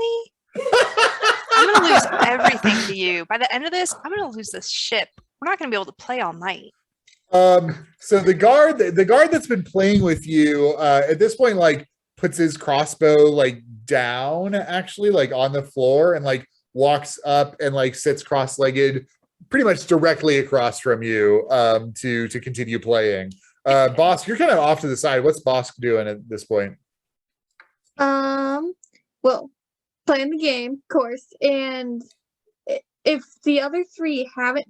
I'm gonna lose everything to you. By the end of this, I'm gonna lose this ship. We're not gonna be able to play all night. So the guard that's been playing with you at this point like puts his crossbow like down actually like on the floor and like walks up and like sits cross-legged pretty much directly across from you to continue playing. Boss, you're kind of off to the side. What's Boss doing at this point? Well, playing the game, of course, and if the other three haven't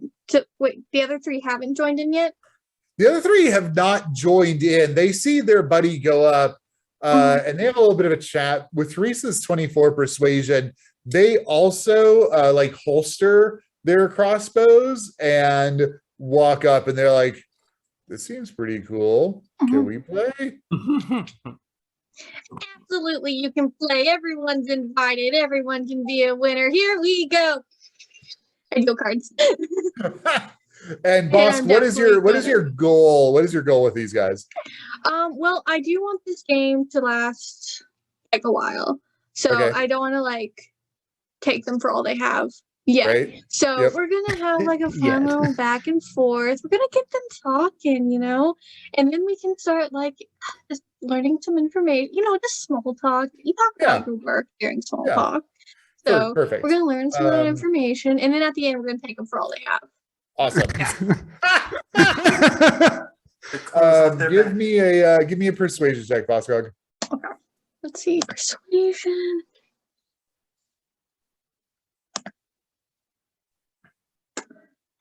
joined in yet. The other three have not joined in. They see their buddy go up and they have a little bit of a chat. With Teresa's 24 persuasion, they also like holster their crossbows and walk up and they're like, this seems pretty cool. Can we play? Absolutely, you can play. Everyone's invited. Everyone can be a winner. Here we go. I deal cards. And Boss, And what is your definitely goal? What is your goal with these guys? Well, I do want this game to last like a while, so Okay. I don't want to like take them for all they have. Yeah. Right? So Yep. we're gonna have like a fun Yet. little back and forth. We're gonna get them talking, and then we can start like just learning some information. Just small talk. You talk Yeah. about your work during small Yeah. talk. So Perfect. we're gonna learn some of that Um, information, and then at the end, we're gonna take them for all they have. Awesome. The clothes off their Give back. me a persuasion check, Boskog. Let's see, persuasion.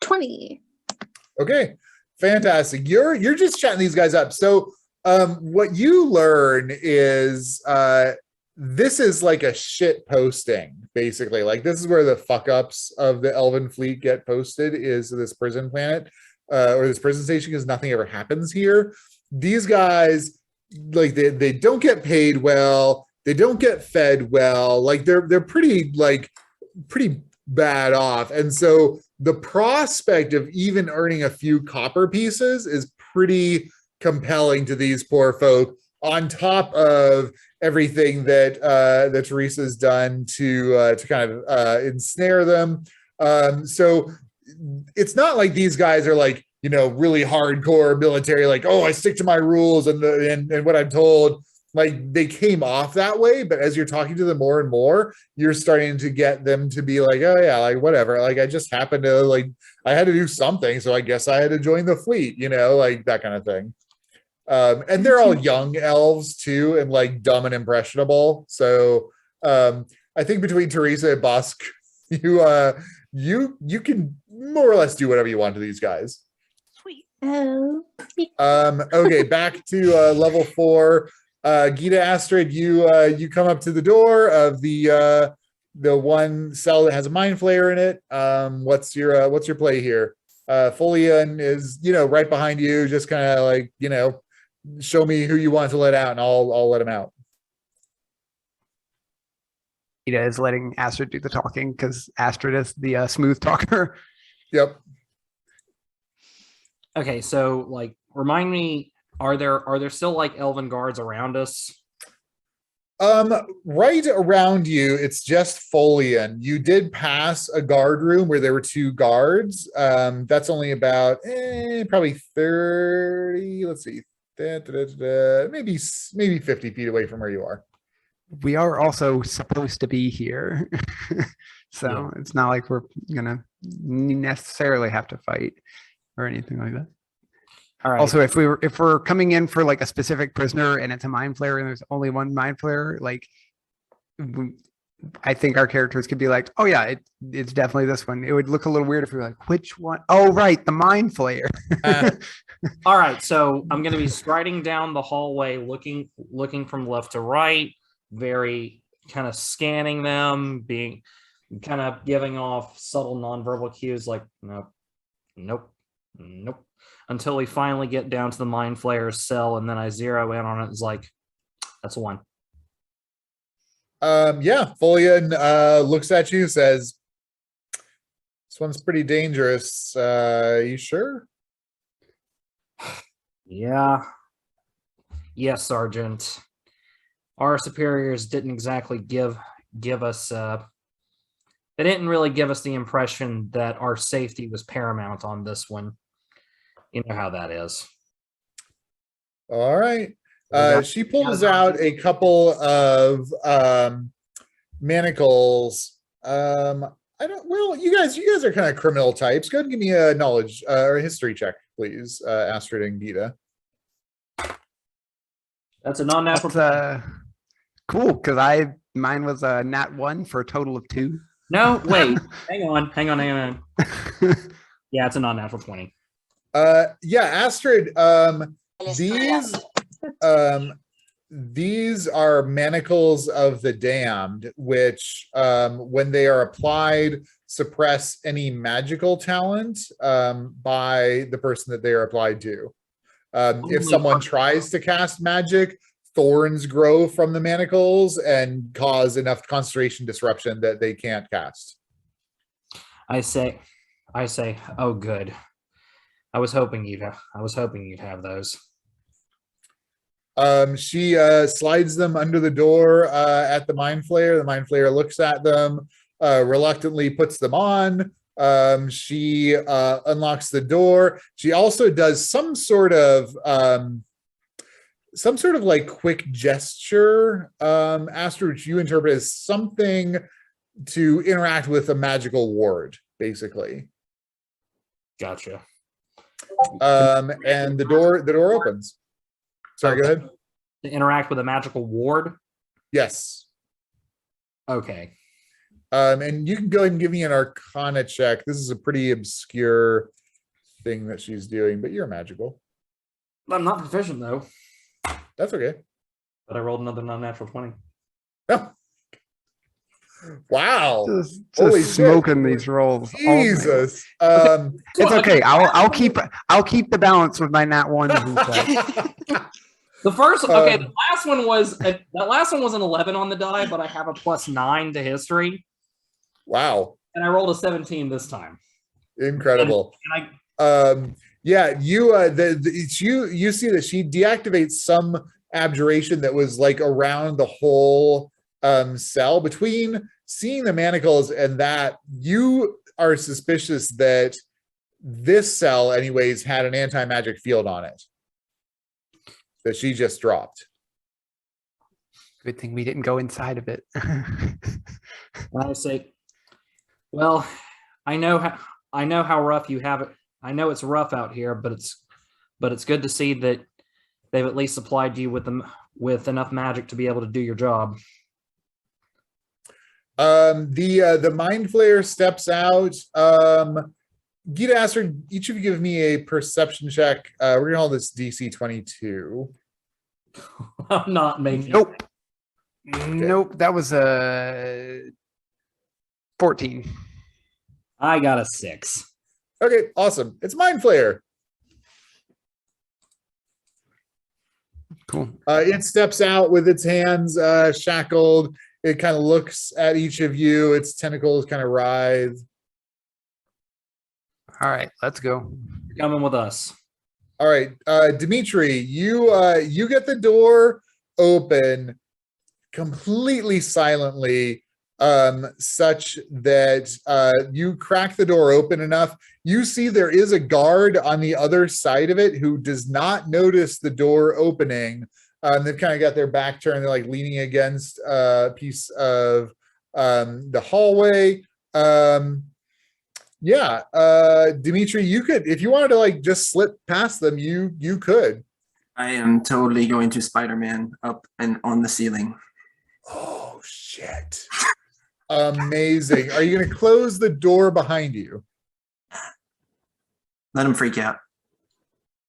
20. Okay, fantastic. You're just chatting these guys up. So what you learn is this is like a shit posting, basically. Like this is where the fuck ups of the Elven fleet get posted, is this prison planet or this prison station, because nothing ever happens here. These guys, like they don't get paid well, they don't get fed well, like they're pretty bad off. And so the prospect of even earning a few copper pieces is pretty compelling to these poor folk, on top of everything that that Teresa's done to kind of ensnare them. So it's not like these guys are like, you know, really hardcore military, like, oh, I stick to my rules and what I'm told. Like they came off that way, but as you're talking to them more and more, you're starting to get them to be like, oh yeah, like whatever. Like I just happened to, like, I had to do something, so I guess I had to join the fleet, you know, like that kind of thing. And they're all young elves too, and like dumb and impressionable. So I think between Teresa and Busk, you can more or less do whatever you want to these guys. Sweet. Oh. Okay, back to level 4. Gita, Astrid, you come up to the door of the one cell that has a mind flayer in it. What's your play here? Folian is, you know, right behind you, just kind of like, you know, show me who you want to let out and I'll let him out. Ida is letting Astrid do the talking because Astrid is the smooth talker. Yep. Okay, so like remind me, are there still like elven guards around us? Right around you, it's just Folian. You did pass a guard room where there were 2 guards. That's only about probably 30, let's see, maybe 50 feet away from where you are. We are also supposed to be here. So it's not like we're gonna necessarily have to fight or anything like that. All right. Also, if we're coming in for like a specific prisoner and it's a mind flayer and there's only one mind flayer, like I think our characters could be like, oh yeah, it's definitely this one. It would look a little weird if we were like, which one? Oh right, the mind flayer. All right, so I'm going to be striding down the hallway, looking from left to right, very kind of scanning them, being kind of giving off subtle nonverbal cues like nope, until we finally get down to the mind flayer's cell, and then I zero in on it. It's like, that's one. Yeah, Folian looks at you, says, this one's pretty dangerous. You sure? Yeah. Yes, Sergeant. Our superiors didn't exactly give us they didn't really give us the impression that our safety was paramount on this one. You know how that is. All right. Yeah. She pulls out a couple of manacles. You guys are kind of criminal types. Go ahead and give me a knowledge or a history check, please, Astrid and Gita. That's a non-natural. That's, cool, because mine was a nat 1 for a total of 2. No, wait. hang on. Yeah, it's a non-natural 20. Yeah, Astrid, these are manacles of the damned, which when they are applied, suppress any magical talent by the person that they are applied to. If someone tries to cast magic, thorns grow from the manacles and cause enough concentration disruption that they can't cast. I say, oh good. I was hoping you'd have those. She slides them under the door at the mind flayer. The mind flayer looks at them, reluctantly puts them on. She unlocks the door. She also does some sort of like quick gesture, Astrid, which you interpret as something to interact with a magical ward, basically. Gotcha. And the door opens. Sorry, go ahead. To interact with a magical ward. Yes. Okay. And you can go ahead and give me an Arcana check. This is a pretty obscure thing that she's doing, but you're magical. I'm not proficient though. That's okay. But I rolled another non-natural 20. Oh. Wow. Just Holy shit. smoking these rolls. all night. Jesus. It's okay. I'll keep the balance with my nat ones and stuff. The first, okay, the last one was that last one was an 11 on the die, but I have a +9 to history, Wow. and I rolled a 17 this time. Incredible. And Yeah, you you see that she deactivates some abjuration that was like around the whole cell. Between seeing the manacles and that, you are suspicious that this cell anyways had an anti-magic field on it that she just dropped. Good thing we didn't go inside of it. I say, well, I know how rough you have it. I know it's rough out here, but it's good to see that they've at least supplied you with enough magic to be able to do your job. The mind flayer steps out. Gita, Astrid, each of you give me a perception check. We're gonna call this DC 22. I'm not making. Nope. Nope. That was a 14. I got a 6. Okay, awesome. It's mind flayer. Cool. It steps out with its hands shackled. It kind of looks at each of you. Its tentacles kind of writhe. All right, let's go. You're coming with us. All right, Dimitri, you get the door open completely silently, such that you crack the door open enough. You see there is a guard on the other side of it who does not notice the door opening. They've kind of got their back turned. They're like leaning against a piece of the hallway. Yeah, Dimitri, you could, if you wanted to like just slip past them, you could. I am totally going to Spider-Man up and on the ceiling. Oh shit. Amazing. Are you going to close the door behind you? Let him freak out.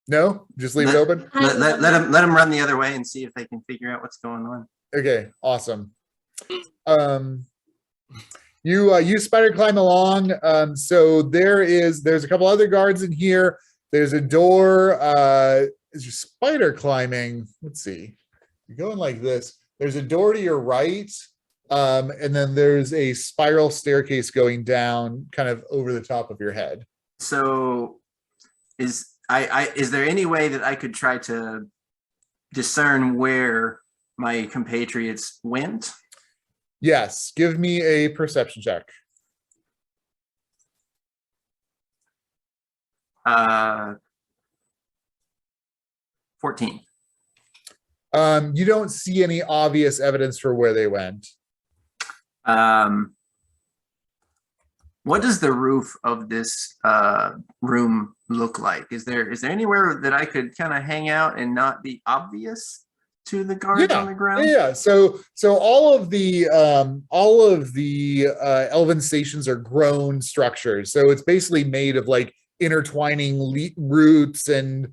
No, just leave it open. Let him run the other way and see if they can figure out what's going on. Okay, awesome. You spider climb along. So there's a couple other guards in here. There's a door. Is your spider climbing? Let's see. You're going like this. There's a door to your right. And then there's a spiral staircase going down kind of over the top of your head. So is there any way that I could try to discern where my compatriots went? Yes, give me a perception check. 14. You don't see any obvious evidence for where they went. What does the roof of this room look like? Is there anywhere that I could kind of hang out and not be obvious to the guards on the ground? Yeah. So all of the elven stations are grown structures. So it's basically made of like intertwining roots and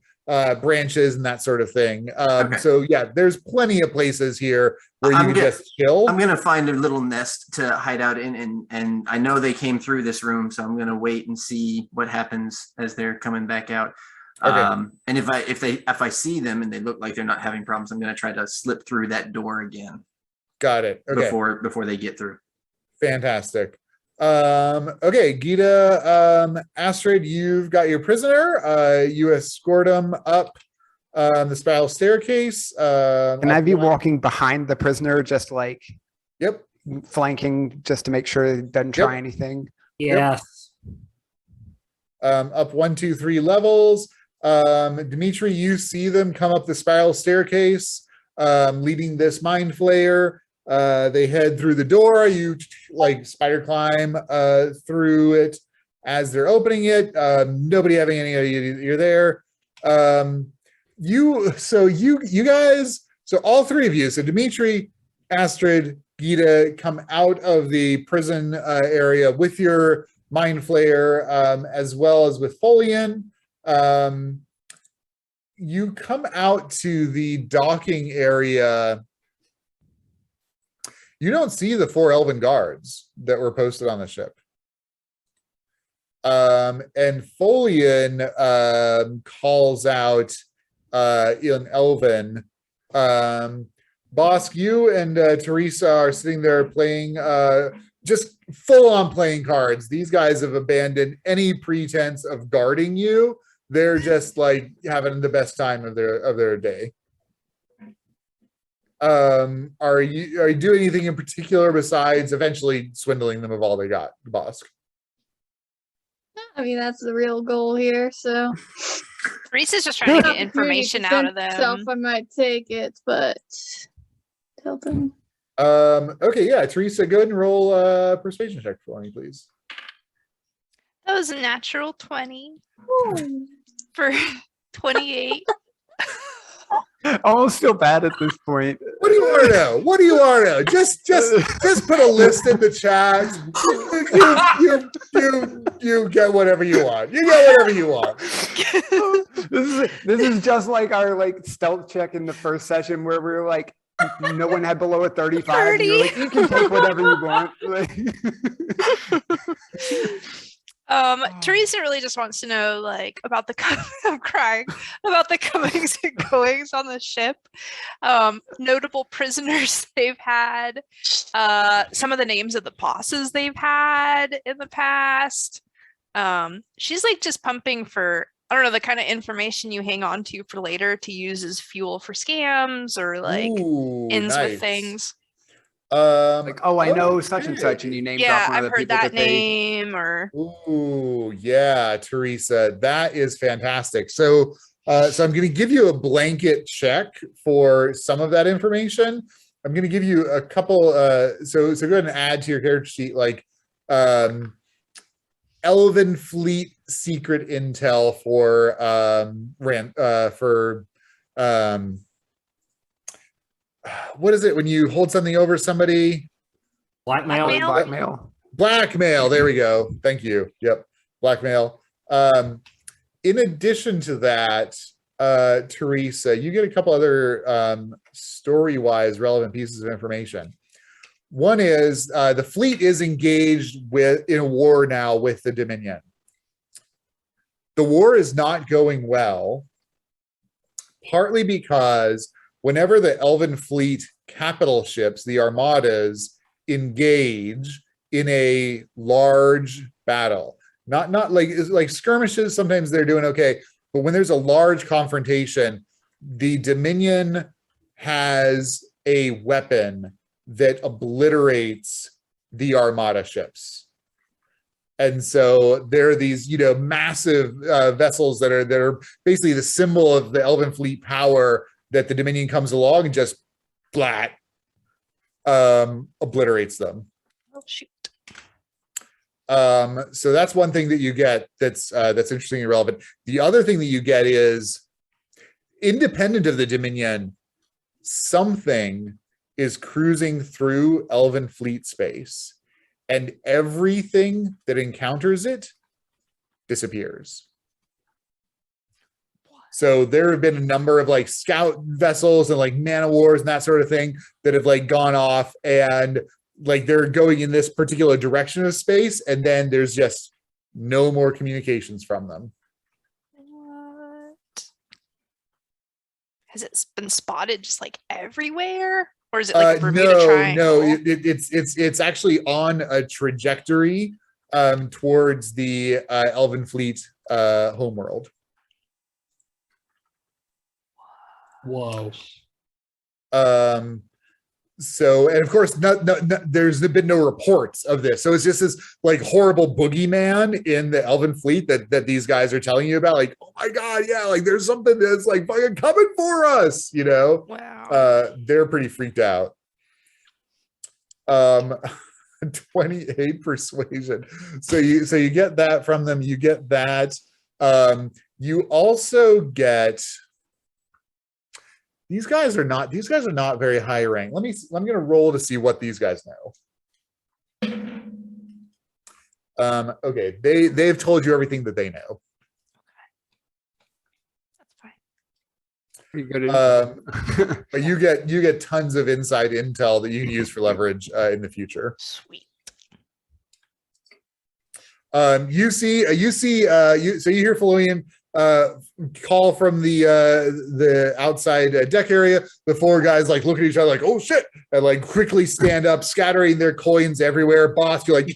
branches and that sort of thing. Okay. So yeah, there's plenty of places here where you can just chill. I'm gonna find a little nest to hide out in, and I know they came through this room, so I'm gonna wait and see what happens as they're coming back out. Okay. And if I see them and they look like they're not having problems, I'm gonna try to slip through that door again. Got it. Okay. Before they get through. Fantastic. Okay, Gita, Astrid, you've got your prisoner. You escort him up the spiral staircase. Can I be walking behind the prisoner, just like Yep. flanking, just to make sure it doesn't try anything? Yes. Up 1, 2, 3 levels. Dimitri, you see them come up the spiral staircase, leading this mind flayer. They head through the door. You like spider climb through it as they're opening it. Nobody having any idea you're there. You guys, so all three of you, so Dimitri, Astrid, Gita, come out of the prison area with your mind flayer, as well as with Folian. You come out to the docking area. You don't see the 4 elven guards that were posted on the ship. And Folian calls out in Elven, Bosk, you and Teresa are sitting there playing, just full on playing cards. These guys have abandoned any pretense of guarding you. They're just like having the best time of their day. Are you doing anything in particular besides eventually swindling them of all they got, Bosk? I mean, that's the real goal here, so. Teresa's just trying to get information out of them. I might take it, but tell them. Okay, yeah, Teresa, go ahead and roll a persuasion check for me, please. That was a natural 20 Ooh. for 28. Almost feel bad at this point. What do you want to know? What do you want to know? Just put a list in the chat. You get whatever you want. You get whatever you want. This is just like our like stealth check in the first session where we were like, no one had below a 35. 30. You're like, you can take whatever you want. Like, Teresa really just wants to know, like, about the I'm crying about the comings and goings on the ship, notable prisoners they've had, some of the names of the bosses they've had in the past. She's like just pumping for, I don't know, the kind of information you hang on to for later to use as fuel for scams or like ends nice. with things. like, oh, I know such and such, and you name Yeah, drop one I've of the heard people that that they. name or. Ooh, yeah, Teresa, that is fantastic. So I'm going to give you a blanket check for some of that information. I'm going to give you a couple. So go ahead and add to your character sheet, like Elven Fleet secret intel for what is it when you hold something over somebody? Blackmail. Blackmail. There we go. Thank you. Yep. Blackmail. In addition to that, Teresa, you get a couple other story-wise relevant pieces of information. One is the fleet is engaged in a war now with the Dominion. The war is not going well, partly because whenever the Elven Fleet capital ships, the armadas, engage in a large battle, not like skirmishes, sometimes they're doing okay, but when there's a large confrontation, the Dominion has a weapon that obliterates the armada ships. And so there are these, massive vessels that are basically the symbol of the Elven Fleet power, that the Dominion comes along and just flat obliterates them. Oh shoot. So that's one thing that you get that's interesting and relevant. The other thing that you get is, independent of the Dominion, something is cruising through Elven Fleet space, and everything that encounters it disappears. So there have been a number of like scout vessels and like man of wars and that sort of thing that have like gone off, and like they're going in this particular direction of space, and then there's just no more communications from them. What? Has it been spotted just like everywhere? Or is it like a Bermuda Triangle? No, it's actually on a trajectory towards the Elven Fleet homeworld. Whoa. So, and of course, there's been no reports of this. So it's just this like horrible boogeyman in the Elven Fleet that these guys are telling you about. Like, oh my God, yeah, like there's something that's like fucking coming for us, Wow. They're pretty freaked out. 28 persuasion. So you get that from them. You get that. You also get. These guys are not very high rank. I'm gonna roll to see what these guys know. Okay, they've told you everything that they know. That's fine. Pretty good. But you get tons of inside intel that you can use for leverage in the future. Sweet. So you hear Felonian call from the outside deck area. The four guys like look at each other like, oh shit, and like quickly stand up, scattering their coins everywhere. Boss, you're like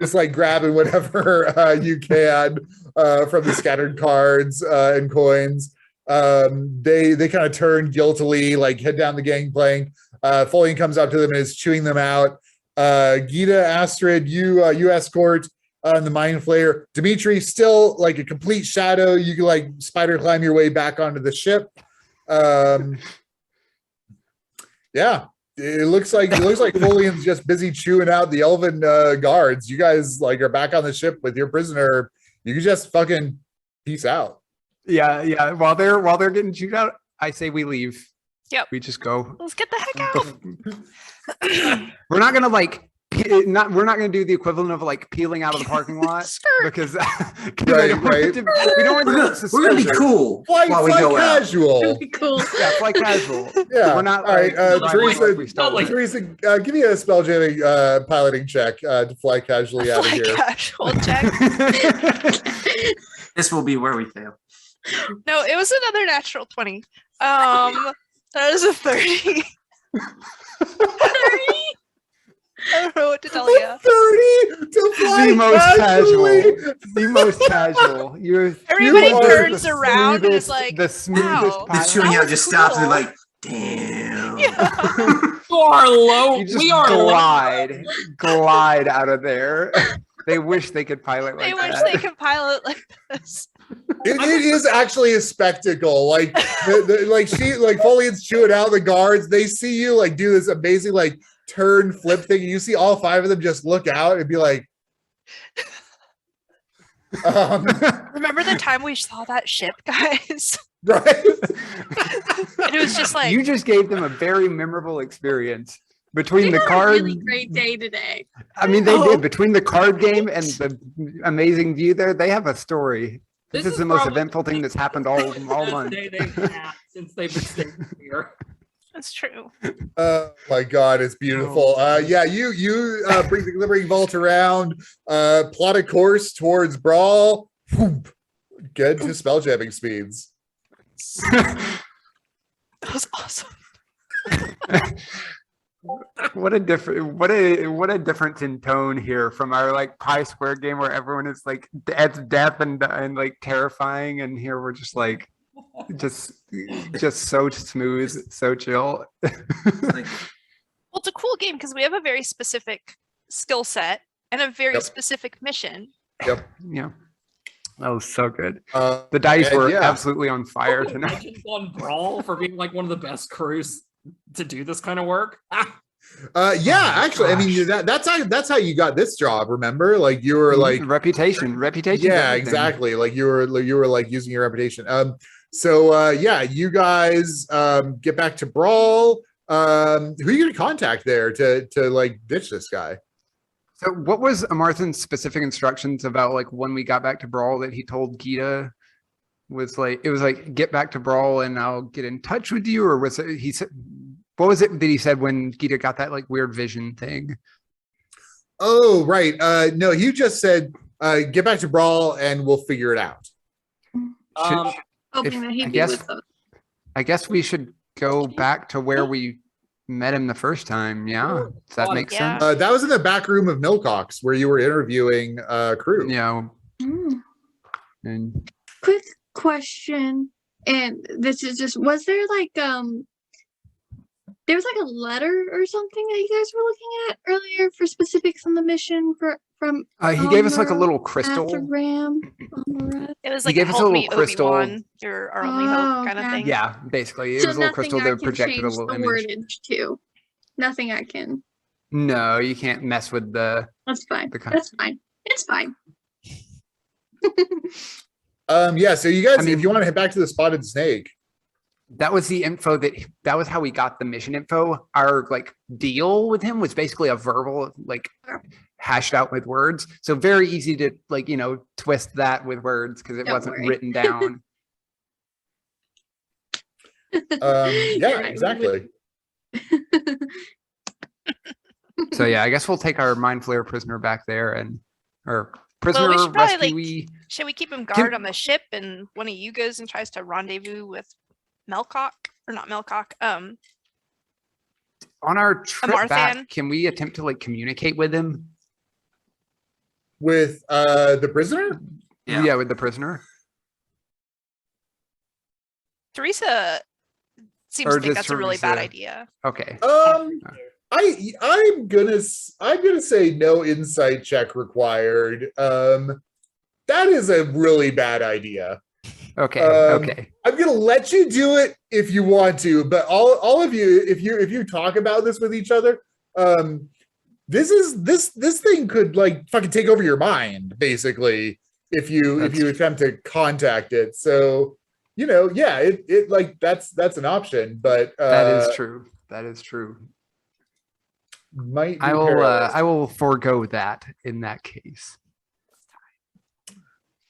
just like grabbing whatever you can from the scattered cards and coins. They kind of turn guiltily, like head down the gangplank. Folian comes up to them and is chewing them out. Gita, Astrid, you escort the Mind Flayer. Dimitri, still like a complete shadow. You can like spider climb your way back onto the ship. Yeah, it looks like Folian's just busy chewing out the elven guards. You guys like are back on the ship with your prisoner. You can just fucking peace out. Yeah. While they're getting chewed out, I say we leave. Yep. We just go. Let's get the heck out. We're not gonna like. We're not going to do the equivalent of like peeling out of the parking lot because Right. we don't want to We're gonna be cool Fly while we go out. casual. Cool. Yeah, fly casual. Yeah. We're not all right. like, Teresa, give me a spell jamming piloting check to fly casually out of Fly here. casual check. This will be where we fail. No, it was another natural 20. That is a 30. 30? I don't know what to tell you. 30 to fly the most casually. casual. The most casual. Everybody are turns the around and is smoothest- like, the smoothest wow. The pilot. chewing That out was just stops and cool. like, damn. You are low. You just We are low. glide out of there. They wish they could pilot like They wish that. they could pilot like this. It is actually a spectacle. Like, like Folian's chewing out the guards. They see you like do this amazing like turn flip thing. And you see all five of them just look out and be like, Remember the time we saw that ship, guys? right? And it was just like, You just gave them a very memorable experience between They the had a card. really great day today. I mean, they Oh. did between the card game and the amazing view there. They have a story. This is the most probably eventful thing that's happened all the month. day they've had since they've been staying here. that's true. Oh my god, it's beautiful. Yeah, you bring the Glimmering Vault around, plot a course towards Brawl. Whoop. Get to spell jamming speeds. That was awesome. What a difference in tone here from our like Pi Square game where everyone is like it's death and like terrifying, and here we're just like just so smooth, so chill. Like, Well, it's a cool game because we have a very specific skill set and a very Yep. specific mission. Yeah, that was so good. The The dice were yeah. absolutely on fire tonight. Legends on Brawl for being like one of the best crews to do this kind of work. Yeah, actually, I mean gosh. that's how you got this job. Remember, like you were like, reputation. yeah, exactly. Like you were like using your reputation. So yeah, you guys get back to Brawl. Who are you gonna contact there to like ditch this guy? So what was Amarthan's specific instructions about like when we got back to Brawl that he told Gita was like, it was like, get back to Brawl and I'll get in touch with you, or was it, he said, what was it that he said when Gita got that like weird vision thing? Oh, right. No, he just said, get back to Brawl and we'll figure it out. Hoping that he'd I be guess- with us. I guess we should go back to where we met him the first time. Yeah. Does that make Yeah. sense? That was in the back room of Milcox where you were interviewing crew. Yeah. Mm. And Quick question, and this is just, was there like there was like a letter or something that you guys were looking at earlier for specifics on the mission from he gave us like a Armor little crystal. Aftergram on the red? It was He like gave us a help little me crystal. Obi-Wan, you're our only Oh, hope kind of okay. thing. Yeah, basically. It So was a little nothing crystal I that can projected a change little the image. wordage to. Nothing I can. No, you can't mess with the. That's fine. The con- That's fine. It's fine. Yeah, so you guys, I mean- if you want to head back to the spotted snake. That was the info that was how we got the mission info. Our like deal with him was basically a verbal, like hashed out with words. So very easy to like, twist that with words because it Don't wasn't worry. written down. Yeah, Yeah, exactly. So yeah, I guess we'll take our mind flayer prisoner back there or prisoner we should probably, rescuee. Should we keep him guard on the ship and one of you goes and tries to rendezvous with Melcock or not Melcock? On our trip Amarthan? back, can we attempt to like communicate with him? With the prisoner? Yeah. With the prisoner. Teresa seems Or to think just that's a really bad Teresa. idea. Okay. I'm gonna say no insight check required. That is a really bad idea. Okay. Um, Okay. I'm gonna let you do it if you want to, but all of you, if you talk about this with each other, this thing could like fucking take over your mind, basically, if you attempt to contact it. So, yeah, it like that's an option, but That is true. That is true. Might be I perilous. will forego that in that case.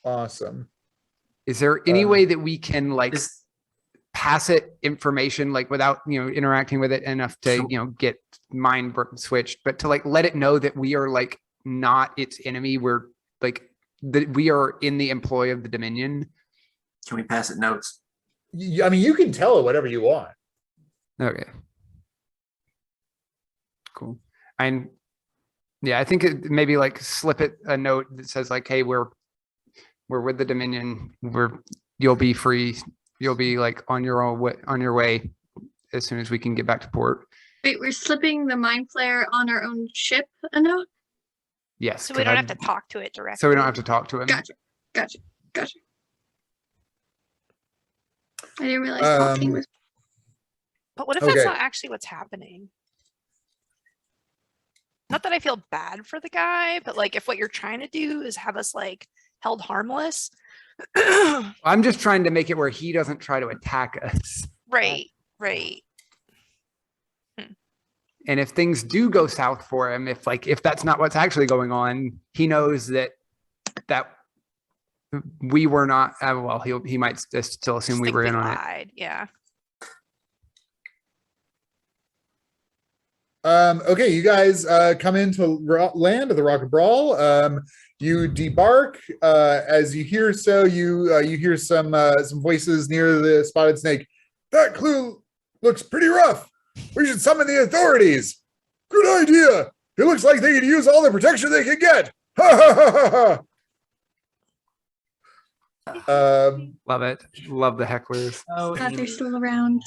Awesome. Is there any way that we can like This, pass it information like without interacting with it enough to Sure. get mind switched, but to like let it know that we are like not its enemy? We're like that we are in the employ of the Dominion. can we pass it notes? I mean, you can tell it whatever you want. Okay. Cool. And yeah, I think maybe like slip it a note that says like, hey, we're with the Dominion. You'll be free. You'll be like on your way as soon as we can get back to port. Wait, we're slipping the mind flare on our own ship a note? Yes. So we don't have to talk to it directly. So we don't have to talk to him. Gotcha. I didn't realize talking was But what if Okay. that's not actually what's happening? Not that I feel bad for the guy, but like if what you're trying to do is have us like held harmless. I'm just trying to make it where he doesn't try to attack us. Right. And if things do go south for him, if that's not what's actually going on, he knows that we were not. Well, he might still assume we Think were in on it. lied. Yeah. Okay, you guys come into land of the Rock of Brawl. You debark. As you hear you hear some voices near the spotted snake. That clue looks pretty rough. We should summon the authorities. Good idea. It looks like they could use all the protection they can get. Ha ha ha ha. Love it. Love the hecklers. Oh, glad they're still around.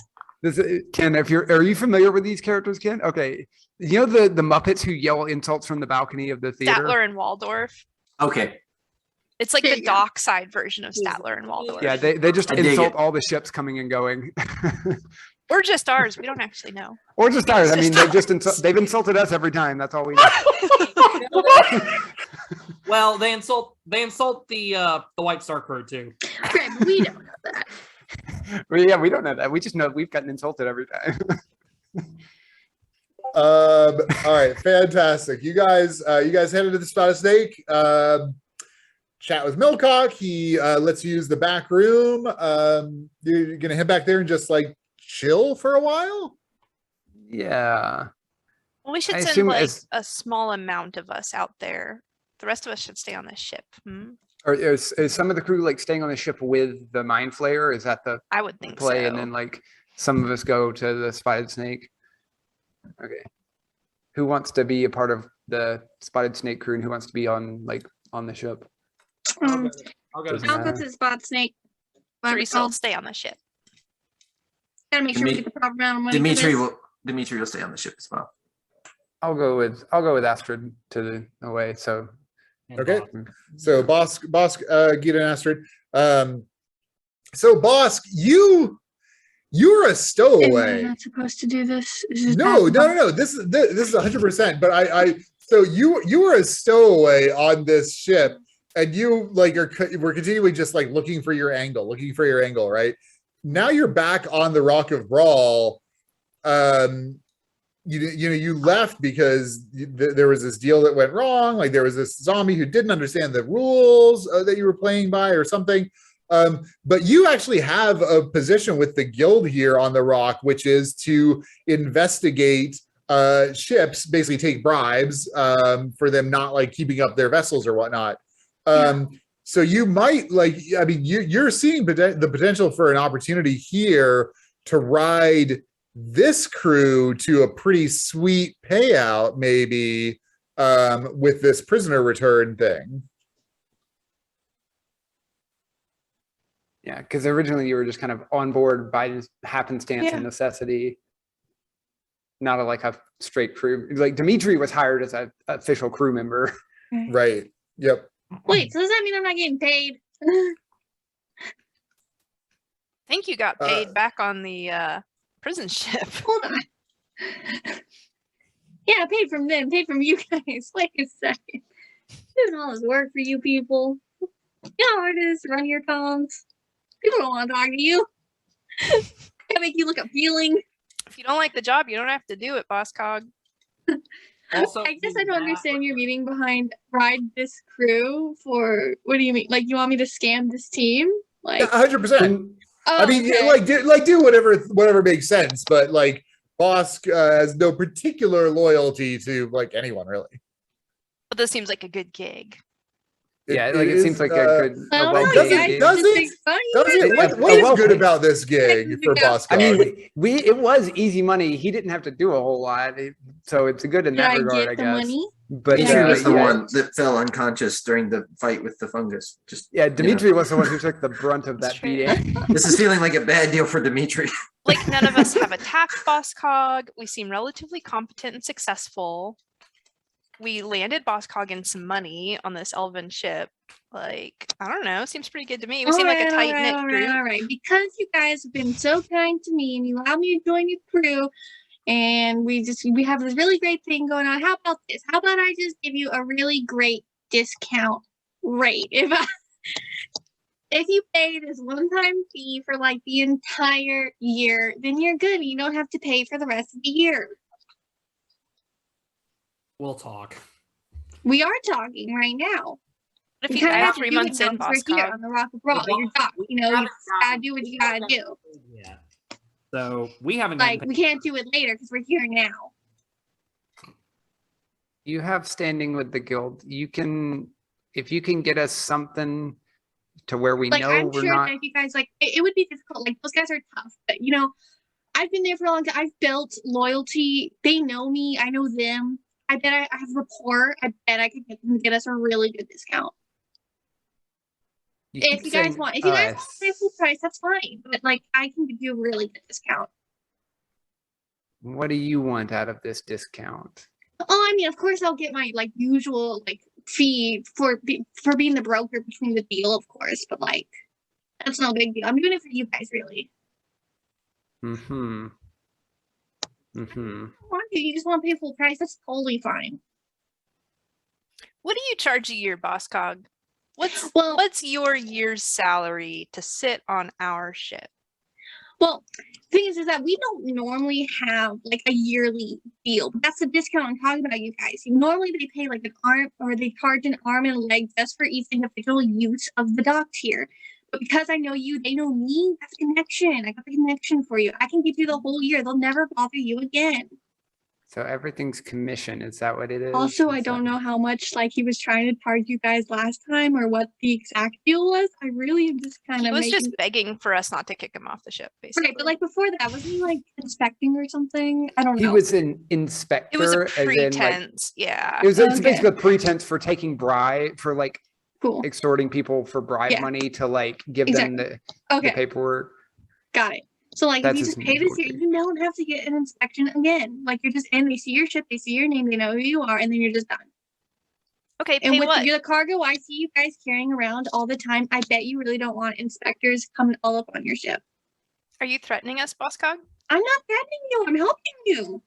Ken, are you familiar with these characters, Ken? Okay. You know the Muppets who yell insults from the balcony of the theater? Statler and Waldorf. okay. It's like There the you go. dockside version of Statler and Waldorf. Yeah, they just I dig insult it. all the ships coming and going. Or just ours. We don't actually know. Or just ours. I mean, they've insulted us every time. That's all we know. Well, they insult the White Star crew too. Right, but we don't know that. Well, yeah, we don't know that. We just know we've gotten insulted every time. All right, fantastic. You guys headed to the spotted snake. Chat with Milcock. He lets you use the back room. You're gonna head back there and just like chill for a while. Yeah. Well, we should I send assume like as- a small amount of us out there. The rest of us should stay on this ship. Or is some of the crew like staying on the ship with the mind flayer? Is that the I would think play? so. And then like some of us go to the spotted snake. Okay. Who wants to be a part of the spotted snake crew and who wants to be on the ship? I'll go Doesn't to I'll go matter. to the spot snake. But Teresa I'll will stay on the ship. gotta make sure we get the proper amount of money. for this. Dimitri will stay on the ship as well. I'll go with Astrid to the away. So Okay. So Bosk, Gita, and Astrid. So Bosk, you You're a Am I stowaway. not supposed to do this? Is this No, bad? no. This is 100%. But so you were a stowaway on this ship, and you like we're continually just like looking for your angle, right? Now you're back on the Rock of Brawl. You left because there was this deal that went wrong. Like there was this zombie who didn't understand the rules that you were playing by or something. But you actually have a position with the guild here on the Rock, which is to investigate ships, basically take bribes for them not like keeping up their vessels or whatnot. So you might you're seeing the potential for an opportunity here to ride this crew to a pretty sweet payout, maybe with this prisoner return thing. Yeah, because originally you were just kind of on board by happenstance and necessity, not like a straight crew. Like Dimitri was hired as an official crew member. Right. Yep. Wait, so does that mean I'm not getting paid? I think you got paid back on the prison ship. Hold on. Yeah, paid from them, paid from you guys. Wait a second. Doing all this work for you people. You know how hard it is to run your comms. People don't want to talk to you. Gotta make you look appealing. If you don't like the job, you don't have to do it, Boss Cog. Also, I guess I don't understand your meaning behind ride this crew for. What do you mean? Like you want me to scam this team? Like 100%. oh, I mean, okay. do whatever makes sense, but like Bosk has no particular loyalty to like anyone really. But this seems like a good gig. It seems like a good. I don't well know, does you it- guys does just it? make fun of Does you it? guys. What is well good paid. about this gig for Bosk? I mean, it was easy money. He didn't have to do a whole lot, so it's good in Did that I regard, get I the guess. money? But Dimitri was the yeah, one that fell unconscious during the fight with the fungus. Just Yeah, Dimitri was the one who took the brunt of that That's true. beating. this is feeling like a bad deal for Dimitri. Like none of us have attacked Boss Cog. We seem relatively competent and successful. We landed Boss Cog in some money on this elven ship. Like, I don't know, seems pretty good to me. We seem like a tight-knit group. All right. Because you guys have been so kind to me and you allowed me to join your crew, and we have this really great thing going on. How about this? How about I just give you a really great discount rate? If you pay this one-time fee for like the entire year, then you're good. You don't have to pay for the rest of the year. We'll talk. We are talking right now. If you kinda add have to 3 do it months now in, 'cause Boss we're here Cog. on the Rock of Brawl. You're docked. You know, you gotta do what you gotta do. Yeah. So we haven't Like gotten we can't do it later because we're here now. You have standing with the guild. If you can get us something to where we Like know I'm we're sure not. that you guys like it would be difficult. Like those guys are tough, but you know, I've been there for a long time. I've built loyalty. They know me. I know them. I bet I have rapport. I bet I could get them to get us a really good discount. If you guys want to pay full price, that's fine. But like I can give you a really good discount. What do you want out of this discount? Oh, I mean, of course I'll get my like usual like fee for being the broker between the deal, of course. But like that's no big deal. I'm doing it for you guys, really. Mm-hmm. You just want to pay full price? That's totally fine. What do you charge a year, Boss Cog? What's your year's salary to sit on our ship? Well, the thing is that we don't normally have like a yearly deal. But that's the discount I'm talking about, you guys. Normally they pay like an arm, or they charge an arm and a leg just for each individual use of the docks here. But because I know you, they know me, that's a connection. I got the connection for you. I can give you the whole year. They'll never bother you again. So everything's commission. Is that what it is? Also, I don't know how much like he was trying to charge you guys last time or what the exact deal was. I really am just kind He of was just begging for us not to kick him off the ship, basically. right. But like before that, wasn't he like inspecting or something? I don't know. He was an inspector. It was a as in, pretense, yeah. It's Okay. basically a pretense for taking bribe, for like Cool. extorting people for bribe Yeah. money to like give them the Okay, paperwork. got it. So like That's if you his just pay this year, majority. you don't have to get an inspection again. Like you're just in, they see your ship, they see your name, they know who you are, and then you're just done. Okay, And pay with what? the cargo I see you guys carrying around all the time, I bet you really don't want inspectors coming all up on your ship. Are you threatening us, Boss Cog? I'm not threatening you. I'm helping you.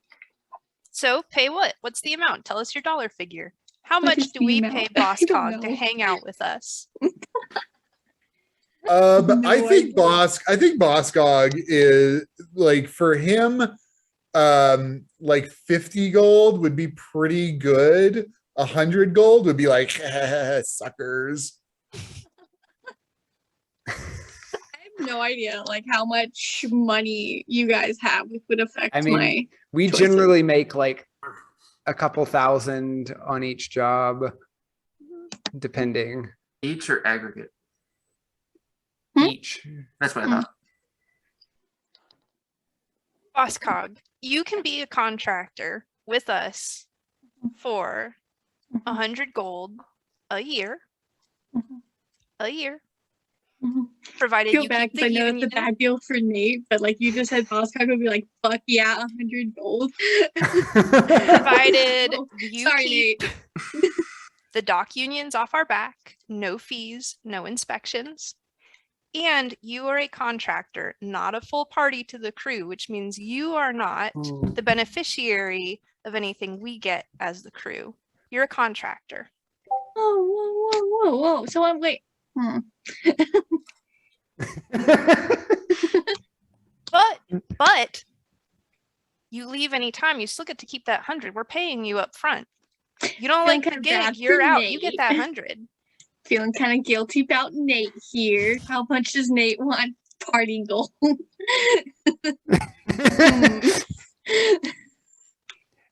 So pay what? What's the amount? Tell us your dollar figure. How What much is do the we amount? pay I Boss don't Cog to know. hang out with us? I No think idea. I think Boskog is like, for him, like 50 gold would be pretty good. 100 gold would be like, suckers. I have no idea like how much money you guys have, which would affect I mean, my we choices. generally make like a couple thousand on each job, depending. Each or aggregate? Each. That's what I Hmm. thought. Boss Cog, you can be a contractor with us for 100 gold a year. Mhm. A year. Mhm. Provided Feel you bad keep because the I know it's a union. bad deal for Nate, but like you just said, Boss Cog would be like, "Fuck yeah, 100 gold." Provided Oh, you sorry, keep Nate. the dock unions off our back, no fees, no inspections. And you are a contractor, not a full party to the crew, which means you are not the beneficiary of anything we get as the crew. You're a contractor. Oh, whoa. So I'm wait. But you leave any time, you still get to keep that 100. We're paying you up front. You don't Feeling like the kinda gig, bad you're for out. You get Nate. that 100. Feeling kind of guilty about Nate here. How much does Nate want party gold?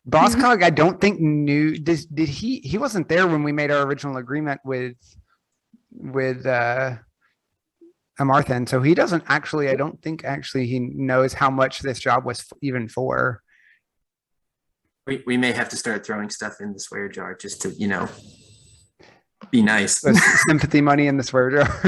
Boskog, I don't think knew. Did he wasn't there when we made our original agreement with Amarthan, so he doesn't actually. I don't think actually he knows how much this job was even for. We may have to start throwing stuff in the swear jar just to, be nice. The sympathy money in the swear jar.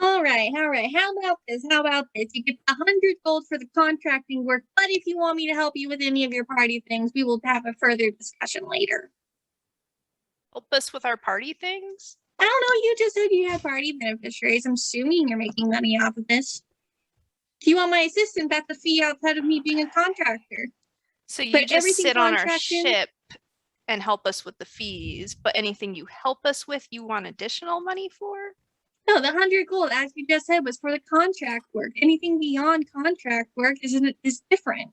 All right. How about this? You get 100 gold for the contracting work, but if you want me to help you with any of your party things, we will have a further discussion later. Help us with our party things. I don't know. You just said you had party beneficiaries. I'm assuming you're making money off of this. If you want my assistance, that's a fee outside of me being a contractor. So you But just everything sit on our contracted- ship and help us with the fees, but anything you help us with, you want additional money for? No, the 100 gold, as you just said, was for the contract work. Anything beyond contract work is different.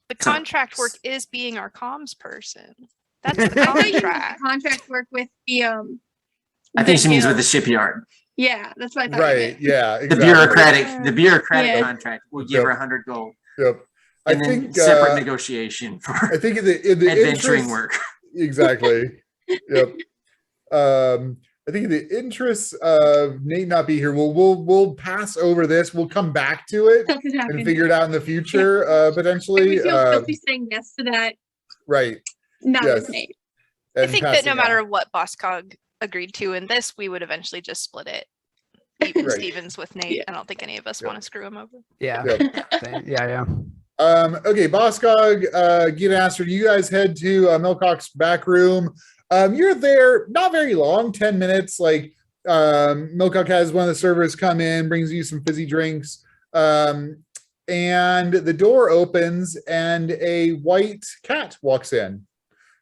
The So- contract work is being our comms person. That's the I thought you meant contract. the contract work with the I think she means with guild. the shipyard. Yeah, that's what I thought. Right. Yeah. The Exactly. bureaucratic Yeah. contract will give her Yep. 100 gold. Yep. And I then think separate negotiation for I think in the adventuring interest, work. exactly. Yep. I think in the interest of Nate not be here, we'll pass over this. We'll come back to it Stuff has and happened. figure it out in the future, I potentially. would feel guilty saying yes to that. Right. Not Yes. with Nate. I And think that passing no on. matter what Boskog agreed to in this, we would eventually just split it. Even Right. Stevens with Nate. Yeah. I don't think any of us Yep. want to screw him over. Yeah. Yep. Yeah. Okay, Boskog, Gita Astrid, you guys head to Milcock's back room. You're there not very long, 10 minutes. Like, Milcock has one of the servers come in, brings you some fizzy drinks, and the door opens and a white cat walks in.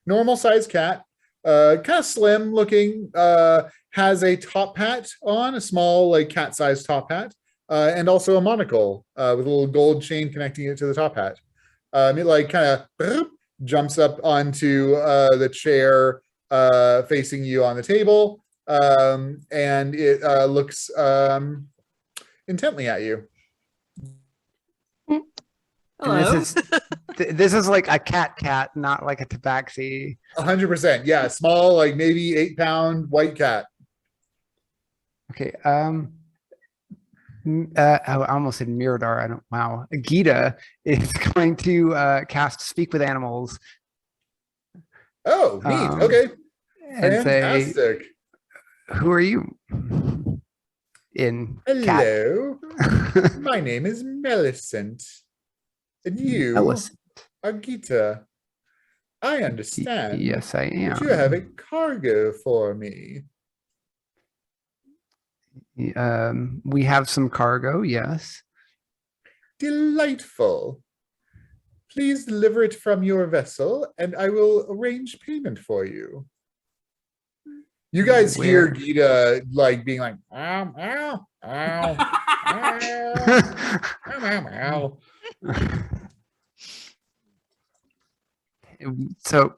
Normal sized cat, kind of slim looking, has a top hat on, a small, like, cat sized top hat. And also a monocle with a little gold chain connecting it to the top hat. It like kind of jumps up onto the chair facing you on the table, and it looks intently at you. And this is like a cat, not like a tabaxi. 100%. Yeah, small, like maybe 8-pound white cat. Okay. I almost said Mirador. Wow. Gita is going to cast Speak with Animals Oh, neat. Okay. and say, Fantastic. "Who are you?" In cat. Hello. My name is Millicent. And you Millicent. are Gita. I understand. Yes, I am. But you have a cargo for me. We have some cargo, yes. Delightful. Please deliver it from your vessel, and I will arrange payment for you. You guys hear Where? Gita like being like, ow, ow, ow, ow, ow, ow. So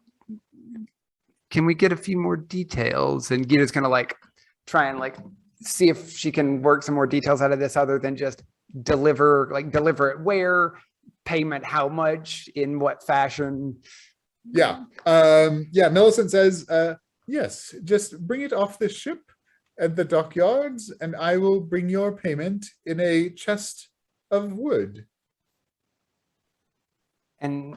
can we get a few more details? And Gita's gonna like try and like see if she can work some more details out of this other than just deliver it where, payment how much, in what fashion. Yeah. Yeah, Millicent says, yes, just bring it off the ship at the dockyards, and I will bring your payment in a chest of wood. And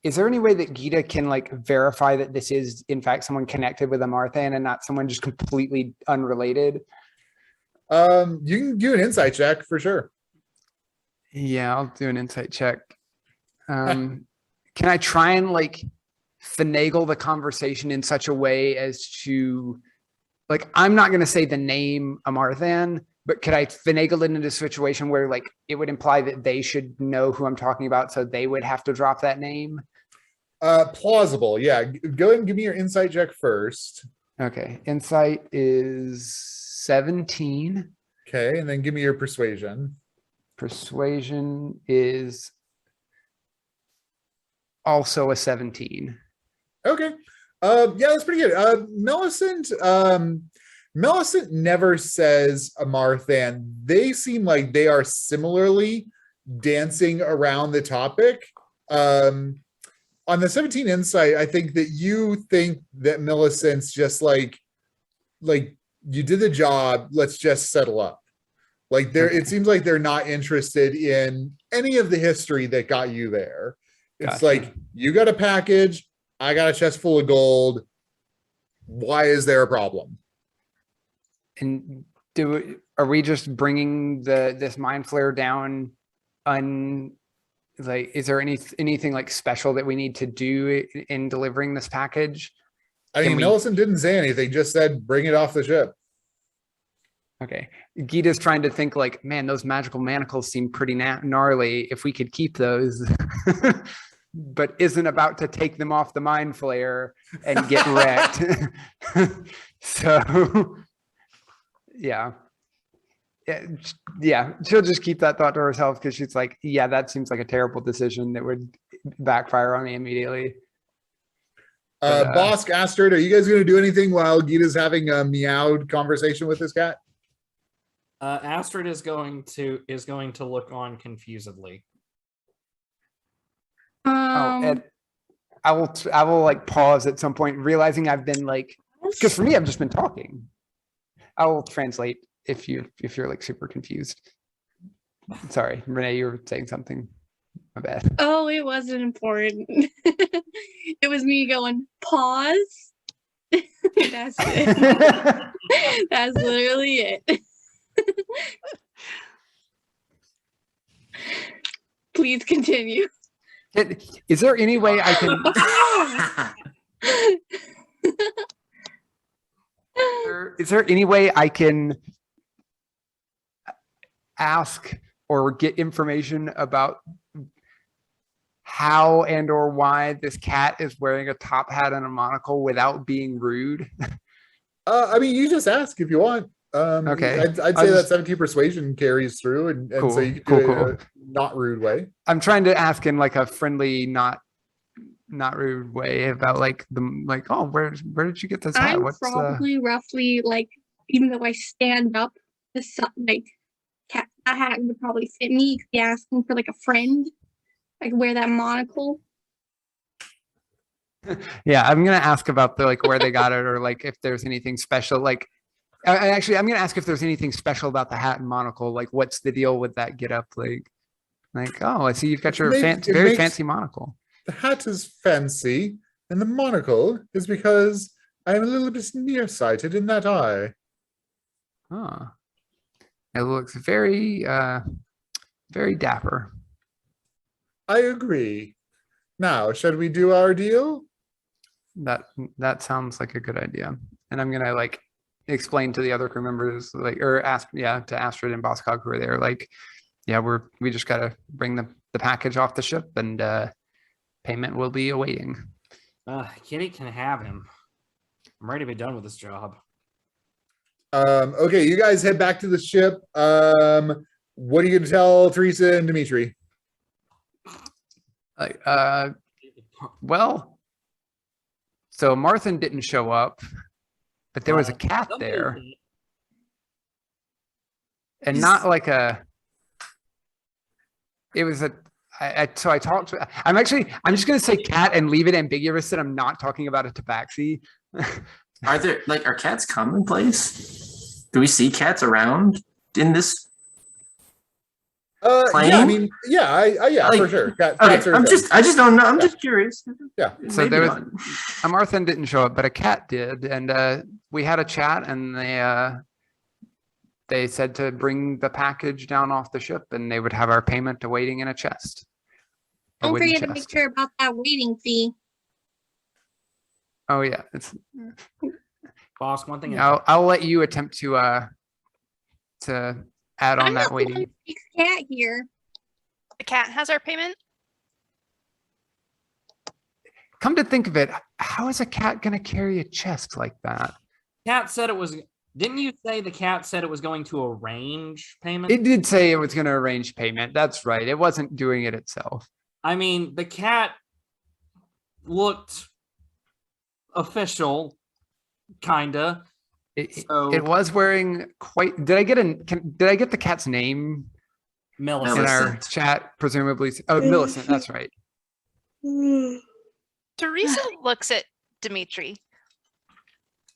is there any way that Gita can like verify that this is in fact someone connected with Amarthan and not someone just completely unrelated? You can do an insight check for sure. Yeah, I'll do an insight check. Can I try and like finagle the conversation in such a way as to, like, I'm not going to say the name Amarthan, but could I finagle it into a situation where like it would imply that they should know who I'm talking about, so they would have to drop that name? Plausible. Yeah. Go ahead and give me your insight check first. Okay. Insight is 17. Okay. And then give me your persuasion. Persuasion is also a 17. Okay. Yeah, that's pretty good. Millicent never says Amarthan. They seem like they are similarly dancing around the topic. On the 17 insight, I think that you think that Millicent's just like you did the job, let's just settle up. Like it seems like they're not interested in any of the history that got you there. It's Gotcha. like, you got a package, I got a chest full of gold. Why is there a problem? And are we just bringing this mind flare down like, is there anything like special that we need to do in delivering this package? I mean, Millicent didn't say anything, just said, bring it off the ship. Okay. Gita's trying to think like, man, those magical manacles seem pretty gnarly. If we could keep those, but isn't about to take them off the mind flare and get wrecked. So yeah. Yeah, she'll just keep that thought to herself because she's like, yeah, that seems like a terrible decision that would backfire on me immediately. Bosk asked her, are you guys going to do anything while Gita's having a meowed conversation with this cat? Astrid is going to look on confusedly. And I will like pause at some point, realizing I've been like, because for me, I've just been talking. I will translate if you're like super confused. Sorry, Renee, you were saying something. My bad. Oh, it wasn't important. It was me going, pause. That's it. That's literally it. Please continue. Is there any way I can? Is there any way I can ask or get information about how and or why this cat is wearing a top hat and a monocle without being rude? I mean, you just ask if you want. Okay. I'd say that 17 persuasion carries through, and Cool, so you can do cool. it in a not rude way. I'm trying to ask in like a friendly, not rude way about like oh, where did you get this hat? I'm What's probably roughly like, even though I stand up, like that hat would probably fit me. You could be asking for like a friend. I could wear that monocle. Yeah, I'm gonna ask about the like where they got it, or like if there's anything special. Like, I'm gonna ask if there's anything special about the hat and monocle. Like, what's the deal with that get up? Like, oh, I see you've got your very fancy monocle. The hat is fancy, and the monocle is because I'm a little bit nearsighted in that eye. Oh, it looks very, very dapper. I agree. Now, should we do our deal? That sounds like a good idea. And I'm gonna like explain to the other crew members, like, or ask, yeah, to Astrid and Boskog who are there, like, yeah, we just gotta bring the package off the ship, and payment will be awaiting. Kitty can have him. I'm ready to be done with this job. Okay, you guys head back to the ship. What are you gonna tell Teresa and Dimitri? Like, well, so Marthin didn't show up, but there was a cat there, and not like a. It was a. So I talked to. I'm just gonna say cat and leave it ambiguous that I'm not talking about a tabaxi. Are cats commonplace? Do we see cats around in this? Plane? Yeah, I mean, yeah, for sure. Cats Okay, are I just don't know. I'm just curious. Yeah. So Maybe there was not. a Marthin didn't show up, but a cat did, and we had a chat, and they said to bring the package down off the ship, and they would have our payment awaiting in a chest. A Don't wooden forget to make chest. sure about that waiting fee. Oh yeah, it's. Boss, one thing. I'll let you attempt to add on I'm that not the one waiting. who takes cat here. The cat has our payment. Come to think of it, how is a cat gonna carry a chest like that? Cat said it was. Didn't you say the cat said it was going to arrange payment? It did say it was gonna arrange payment. That's right. It wasn't doing it itself. I mean, the cat looked official, kinda. It So was wearing quite. Did I get the cat's name in Millicent. our Millicent. chat? Presumably. Oh, Millicent. That's right. Teresa looks at Dimitri.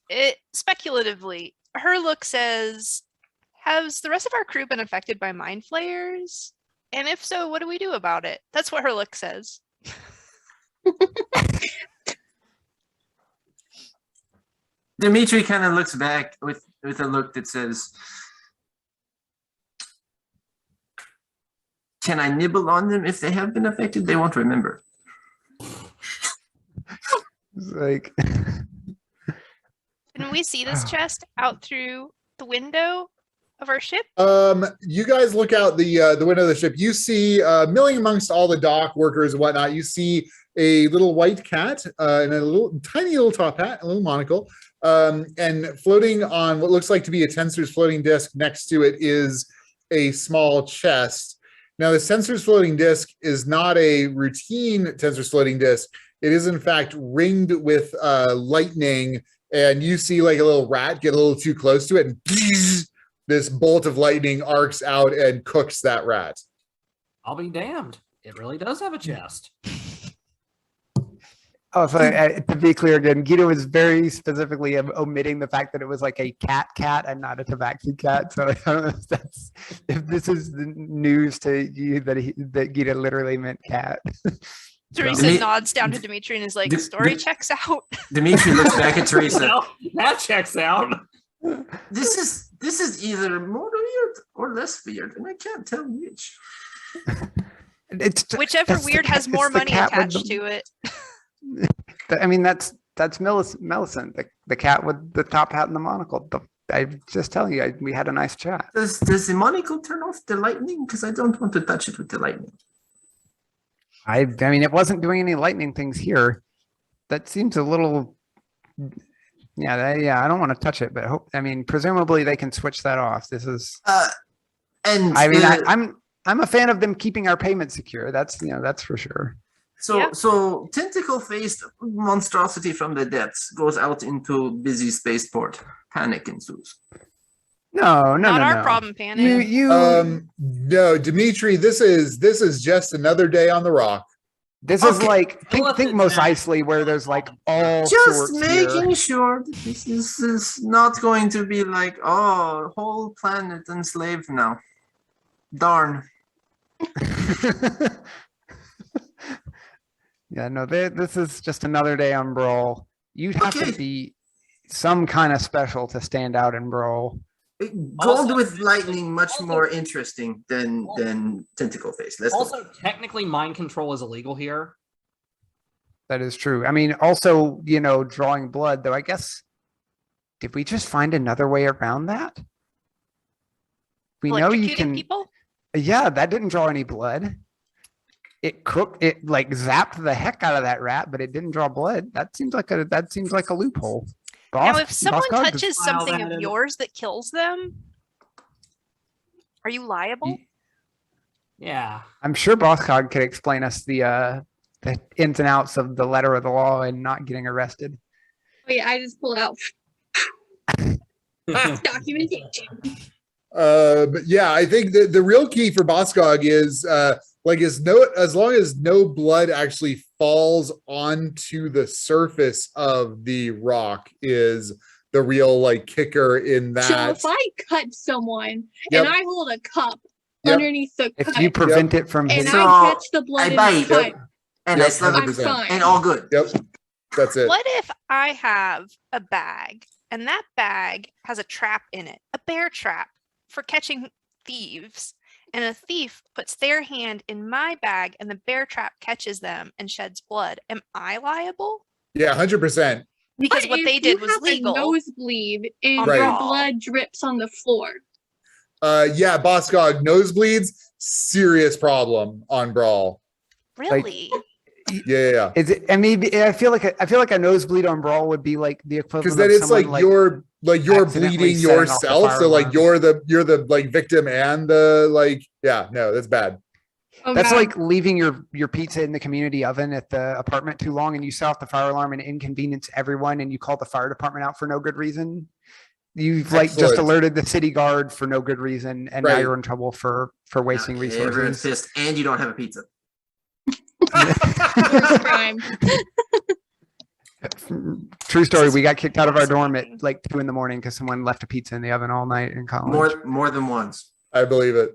It speculatively, her look says, "Has the rest of our crew been affected by mind flayers? And if so, what do we do about it?" That's what her look says. Dimitri kind of looks back with a look that says, "Can I nibble on them if they have been affected? They won't remember." It's like. Can we see this chest out through the window of our ship? You guys look out the window of the ship. You see, milling amongst all the dock workers and whatnot, you see a little white cat and a tiny little top hat, a little monocle, and floating on what looks like to be a Tensor's floating disc next to it is a small chest. Now, the Tensor's floating disc is not a routine Tensor's floating disc. It is, in fact, ringed with lightning, and you see like a little rat get a little too close to it, and this bolt of lightning arcs out and cooks that rat. I'll be damned. It really does have a chest. Oh, so to be clear again, Guido was very specifically omitting the fact that it was like a cat and not a tabaxi cat. So I don't know if this is the news to you that Guido literally meant cat. Teresa Dimi- nods down to Dimitri and is like, Di- "Story Di- checks out." Dimitri looks back at Teresa. Well, that checks out. This is either more weird or less weird, and I can't tell which. It's Whichever that's the weird cat- has it's more the money cat with attached the- to it. I mean, that's Millicent, the cat with the top hat and the monocle. I'm just telling you, we had a nice chat. Does the monocle turn off the lightning? Because I don't want to touch it with the lightning. I mean, it wasn't doing any lightning things here. That seems a little. Yeah, I don't want to touch it, but I mean, presumably they can switch that off. This is. And I mean, I'm a fan of them keeping our payment secure. That's that's for sure. So tentacle-faced monstrosity from the depths goes out into busy spaceport. Panic ensues. No. Not our problem, Panic. No, Dimitri, this is just another day on the rock. This is Okay. like think Millicent Mos Jack- Eisley, where there's like all Just sorts making here. sure that this is not going to be like, oh, whole planet enslaved now. Darn. Yeah, no, this is just another day on Brawl. You'd have Okay. to be some kind of special to stand out in Brawl. Gold Also- with lightning, much also- more interesting than tentacle face. Let's go. Also, technically, mind control is illegal here. That is true. I mean, also, you know, drawing blood, though, I guess, did we just find another way around that? We know you Electrocuting can, people? yeah, that didn't draw any blood. It like zapped the heck out of that rat, but it didn't draw blood. That seems like a loophole. Now, if someone Cog, touches File something that of in. yours that kills them, are you liable? Yeah. I'm sure Boss Cog could explain us the ins and outs of the letter of the law and not getting arrested. Oh yeah, I just pulled out documentation. But yeah, I think the real key for Boskog is as long as no blood actually falls onto the surface of the rock is the real like kicker in So that. if I cut someone Yep. and I hold a cup Yep. underneath the If cut you prevent it from and hitting, So, I catch the blood I in the bite. cut, And Yep, I slug I'm 100%. fine. and all good. Yep, that's it. What if I have a bag and that bag has a trap in it, a bear trap for catching thieves, and a thief puts their hand in my bag and the bear trap catches them and sheds blood? Am I liable? Yeah, 100%. Because But what if they did you was have legal. A nosebleed and Right. your blood drips on the floor. Yeah, Boskog, nosebleeds, serious problem on Brawl. Really? Yeah. is it? I mean, I feel like a nosebleed on Brawl would be like the equivalent Because of then it's someone like you're accidentally bleeding setting off the yourself. fire So like alarm. you're the like victim and the like, yeah, no, that's bad. Oh, That's God. like leaving your pizza in the community oven at the apartment too long and you set off the fire alarm and inconvenience everyone and you call the fire department out for no good reason. You've like just Excellent. alerted the city guard for no good reason and now Right. you're in trouble for wasting Now everyone's resources. pissed, and you don't have a pizza. Worst crime. True story. This We is got kicked out of our dorm at fascinating. like 2 a.m. because someone left a pizza in the oven all night in college. More than once. I believe it.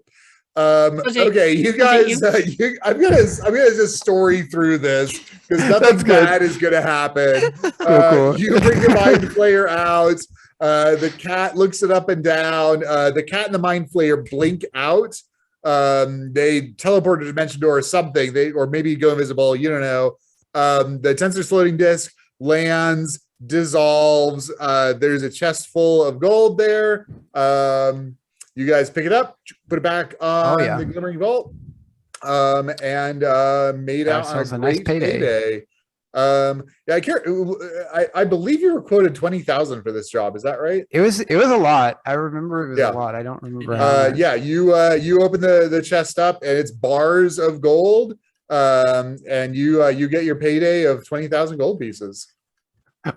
Was it- Okay, you was it guys, I'm gonna just story through this because nothing That's good. bad is gonna happen. Cool. You bring the mind flayer out. The cat looks it up and down. The cat and the mind flayer blink out. They teleport to dimension door or something. Or maybe go invisible. You don't know. The tensor floating disc lands, dissolves. There's a chest full of gold there. You guys pick it up, put it back on yeah. the Glimmering Vault, and made out on Ourselves a a nice great payday. payday. Yeah, I believe you were quoted 20,000 for this job. Is that right? It was a lot. I remember it was Yeah. a lot. I don't remember how much. Yeah, you open the chest up and it's bars of gold. And you get your payday of 20,000 gold pieces.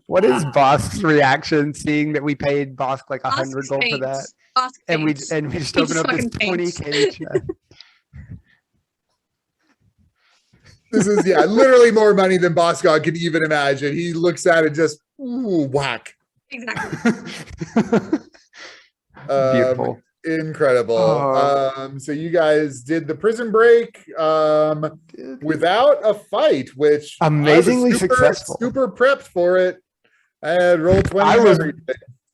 What is Bosk's reaction seeing that we paid Bosk like 100 Bosk gold for that? faints. Bosk And we faints. just He open just up this fucking faints. 20K chest. This is literally more money than Boss God could even imagine. He looks at it just whack. Exactly. Beautiful. Incredible. Oh. So you guys did the prison break without a fight, which Amazingly I was successful. super prepped for it. I had rolled 20 I on was- everything.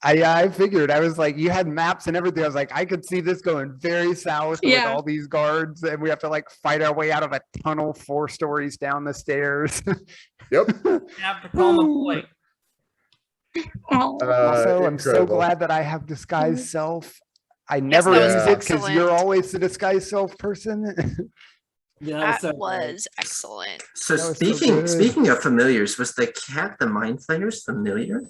I figured. I was like, you had maps and everything. I was like, I could see this going very south with Yeah. all these guards, and we have to like fight our way out of a tunnel 4 stories down the stairs. Yep. You have to call the boy. Oh, Also, I'm so incredible. glad that I have disguise self. I never that was use it because you're excellent. always the disguise self person. Yeah, That so was excellent. So That was so speaking good. speaking of familiars, was the cat the mind flayer's familiar?